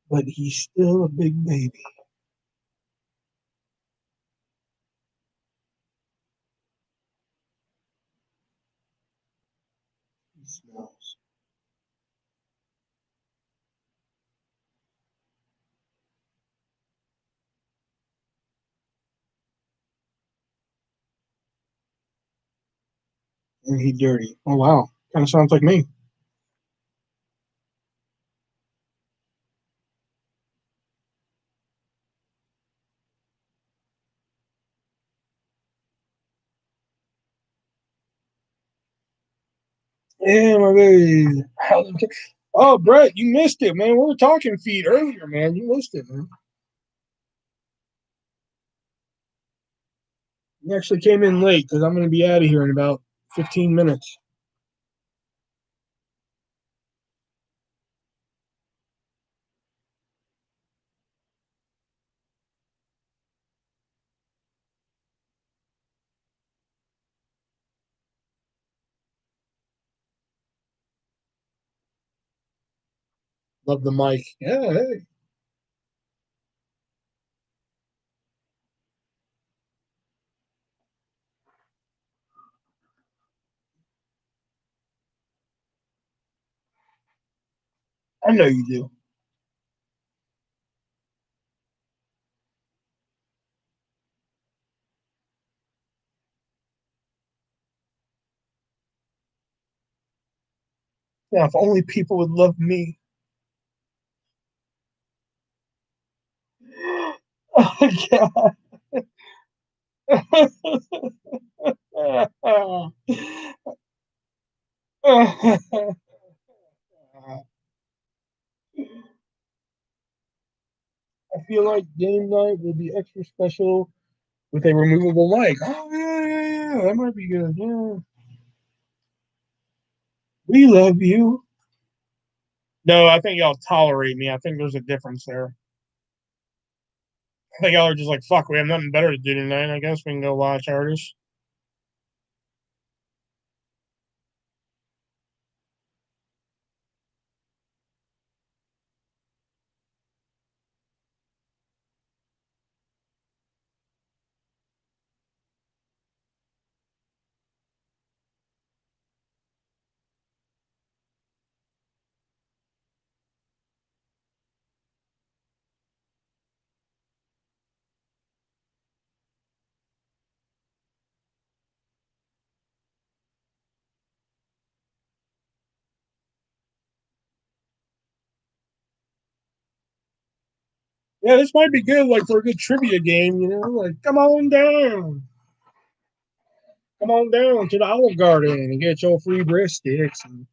But he's still a big baby. He smells. And he dirty. Oh wow. Kind of sounds like me. Yeah, my baby. Oh, Brett, you missed it, man. We were talking feet earlier, man. You missed it, man. You actually came in late because I'm going to be out of here in about 15 minutes. Love the mic. Yeah, hey. I know you do. Yeah, if only people would love me. Oh, God. I feel like game night will be extra special with a removable mic. Oh, yeah. That might be good. Yeah. We love you. No, I think y'all tolerate me. I think there's a difference there. I think y'all are just like, fuck, we have nothing better to do tonight. I guess we can go watch artists. Yeah, this might be good, like for a good trivia game. Like come on down to the Olive Garden and get your free breadsticks. And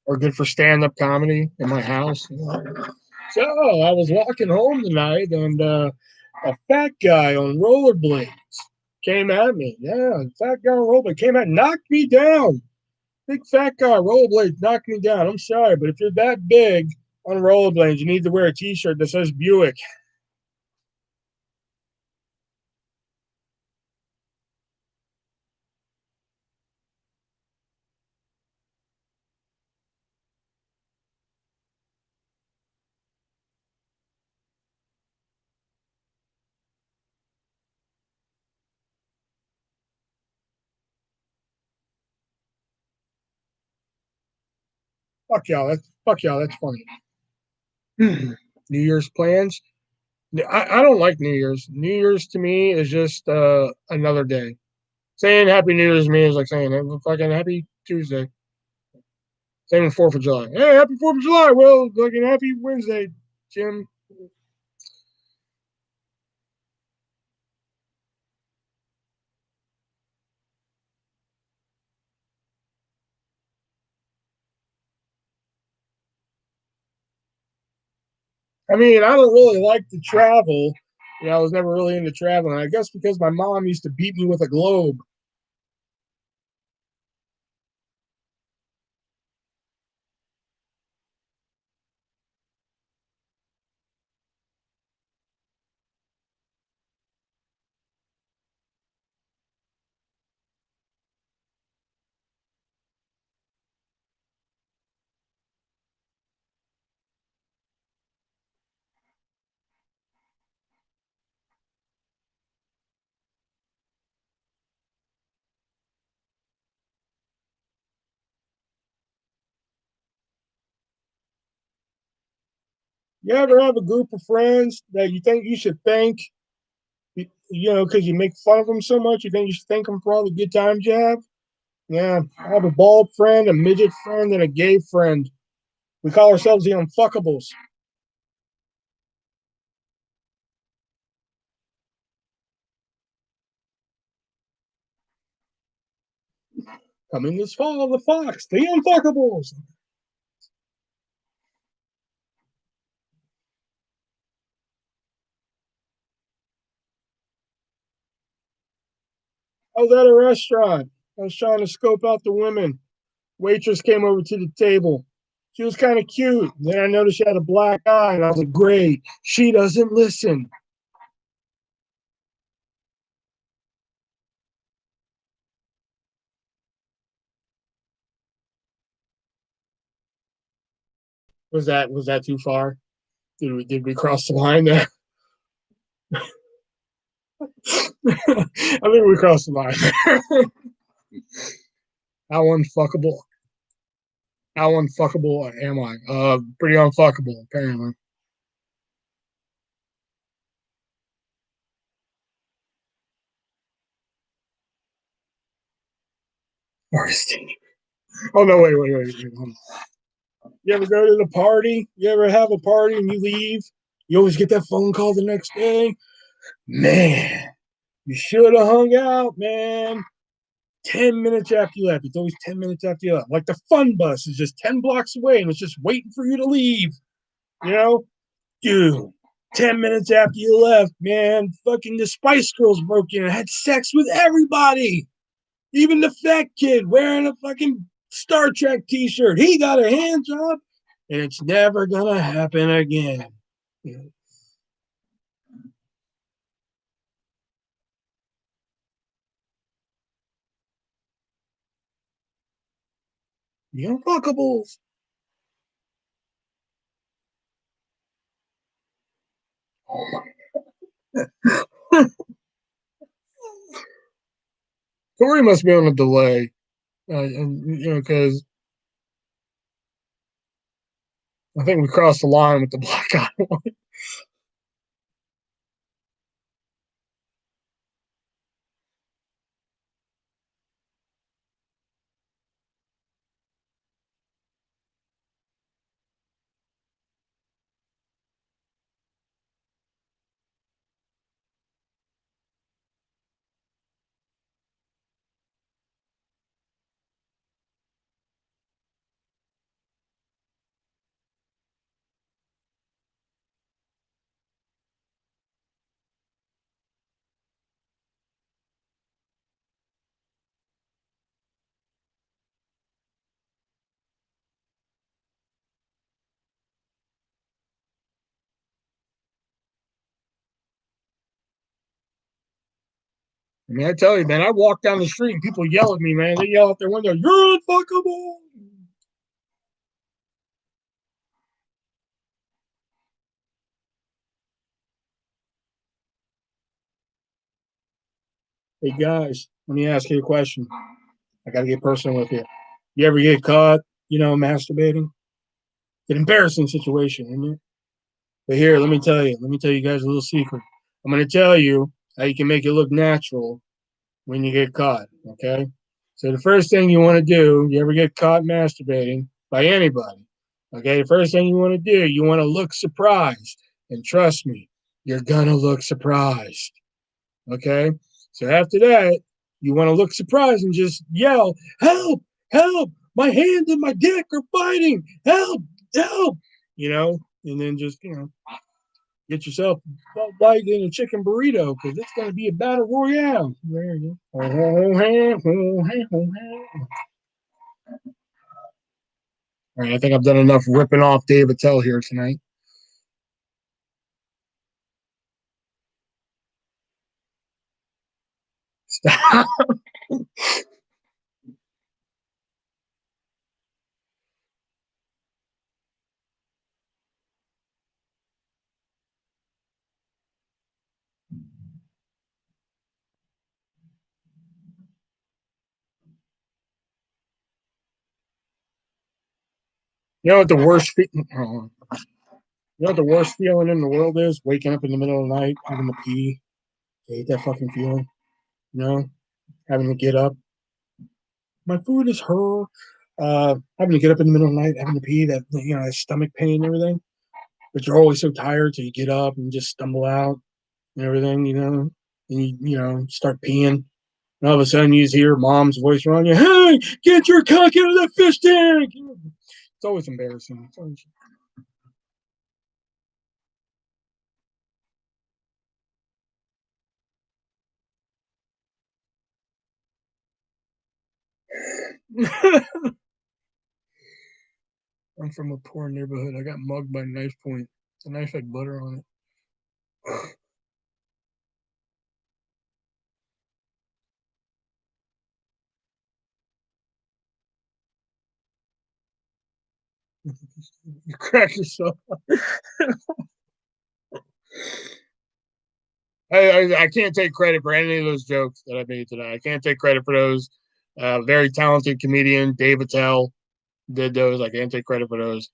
or good for stand-up comedy in my house. So I was walking home tonight, and a fat guy on rollerblades came at me. Yeah, fat guy on rollerblades came at, knocked me down. Big fat guy rollerblades knocked me down. I'm sorry, but if you're that big on rollerblades, you need to wear a T-shirt that says Buick. Fuck y'all. Fuck y'all. That's funny. New Year's plans. I don't like New Year's. New Year's to me is just another day. Saying Happy New Year's to me is like saying fucking Happy Tuesday. Same with 4th of July. Hey, Happy 4th of July. Well, fucking Happy Wednesday, Jim. I mean, I don't really like to travel. I was never really into traveling. I guess because my mom used to beat me with a globe. You ever have a group of friends that you think you should thank, because you make fun of them so much, you think you should thank them for all the good times you have? Yeah, I have a bald friend, a midget friend, and a gay friend. We call ourselves the Unfuckables. Coming this fall, the Fox, the Unfuckables. I was at a restaurant. I was trying to scope out the women. Waitress came over to the table. She was kind of cute. Then I noticed she had a black eye, and I was like, great. She doesn't listen. Was that too far? Did we cross the line there? I think we crossed the line there. How unfuckable? How unfuckable am I? Pretty unfuckable, apparently. Artistine. Oh no, wait. You ever go to the party? You ever have a party and you leave? You always get that phone call the next day. Man, you should have hung out, man. 10 minutes after you left. It's always 10 minutes after you left. Like the fun bus is just 10 blocks away and it's just waiting for you to leave. You know, dude. 10 minutes after you left, man, fucking the Spice Girls broke in and had sex with everybody. Even the fat kid wearing a fucking Star Trek t-shirt. He got a hand job, and it's never gonna happen again. The Unfuckables. Oh my. Tori must be on a delay, because I think we crossed the line with the black guy. I mean, I tell you, man, I walk down the street and people yell at me, man. They yell out their window, "You're unfuckable." Hey guys, let me ask you a question. I gotta get personal with you. You ever get caught, masturbating? It's an embarrassing situation, isn't it? But here, let me tell you guys a little secret. I'm gonna tell you how you can make it look natural when you get caught. Okay. So the first thing you want to do, you ever get caught masturbating by anybody? Okay, the first thing you want to do, you want to look surprised. And trust me, you're gonna look surprised. Okay. So after that, you want to look surprised and just yell, "Help! Help! My hand and my dick are fighting! Help! Help!" And then just get yourself Bud Light and a chicken burrito because it's going to be a battle royale. There you go. All right, I think I've done enough ripping off Dave Attell here tonight. Stop. You know what the worst fe- oh, you know what the worst feeling in the world is? Waking up in the middle of the night, having to pee. I hate that fucking feeling. You know, having to get up. My food is her. Having to get up in the middle of the night, having to pee, that stomach pain and everything. But you're always so tired, so you get up and just stumble out and everything, and start peeing. And all of a sudden, you just hear mom's voice around you, "Hey, get your cock out of that fish tank!" It's always embarrassing. It's always... I'm from a poor neighborhood. I got mugged by knife point. The knife had butter on it. You crack yourself. I can't take credit for any of those jokes that I made today. I can't take credit for those. Very talented comedian Dave Attell did those. I can't take credit for those.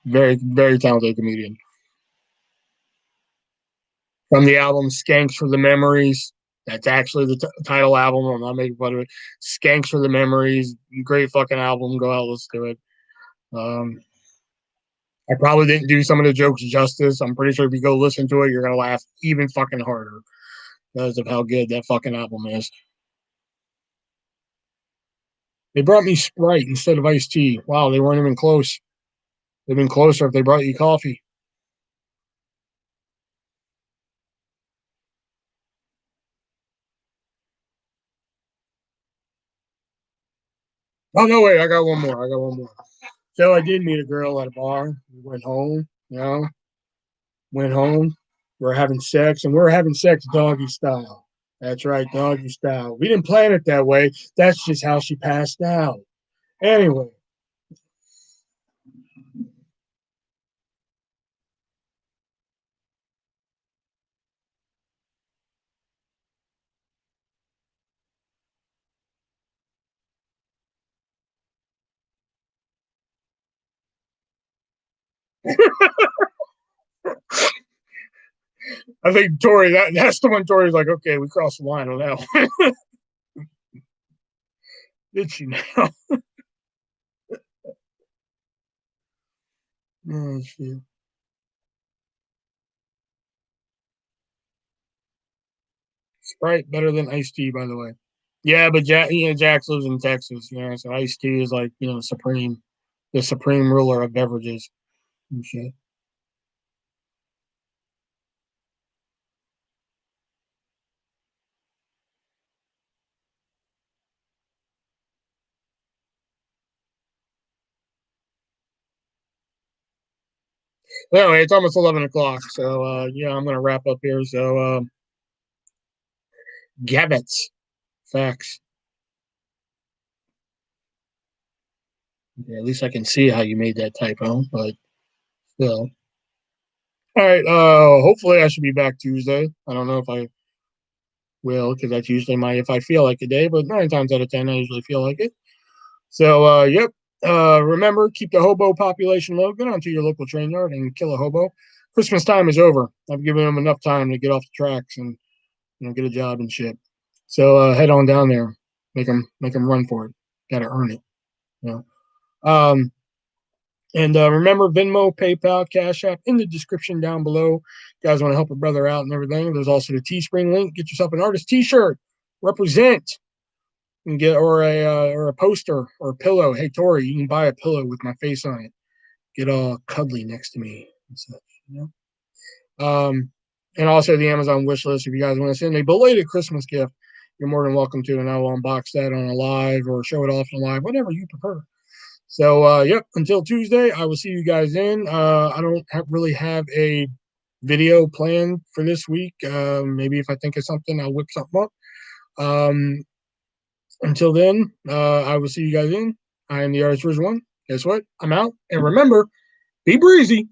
Very talented comedian. From the album Skanks for the Memories. That's actually the title album. I'm not making fun of it. Skanks for the Memories. Great fucking album. Go out, listen to it. I probably didn't do some of the jokes justice. I'm pretty sure if you go listen to it, you're gonna laugh even fucking harder because of how good that fucking album is. They brought me Sprite instead of iced tea. Wow, they weren't even close. They've been closer if they brought you coffee. Oh no, wait, I got one more. I got one more. So I did meet a girl at a bar. We went home, went home. We're having sex, and we're having sex doggy style. That's right, doggy style. We didn't plan it that way. That's just how she passed out. Anyway, I think Tori, that's the one Tori's like, okay, we crossed the line on that one. Did she now? Oh, shit. Sprite better than iced tea, by the way. Yeah, but Jax lives in Texas, so iced tea is like, the supreme ruler of beverages and shit. Anyway, it's almost 11 o'clock, so yeah, I'm gonna wrap up here. So Gabbets, facts. Okay, at least I can see how you made that typo, but still. All right. Hopefully I should be back Tuesday. I don't know if I will because that's usually my if I feel like a day, but 9 times out of 10 I usually feel like it. So yep. Remember, keep the hobo population low. Get onto your local train yard and kill a hobo. Christmas time is over. I've given them enough time to get off the tracks and get a job and shit. So head on down there, make them run for it. Got to earn it. You Um, and remember, Venmo, PayPal, Cash App in the description down below. You guys want to help a brother out and everything. There's also the Teespring link. Get yourself an artist T-shirt. Represent and get or a poster or a pillow. Hey Tori, you can buy a pillow with my face on it. Get all cuddly next to me and such. And also the Amazon wish list. If you guys want to send a belated Christmas gift, you're more than welcome to, and I will unbox that on a live or show it off on a live, whatever you prefer. So, yep, until Tuesday, I will see you guys in. I don't really have a video planned for this week. Maybe if I think of something, I'll whip something up. Um, until then, I will see you guys in. I am the Artist Version 1. Guess what? I'm out. And remember, be breezy.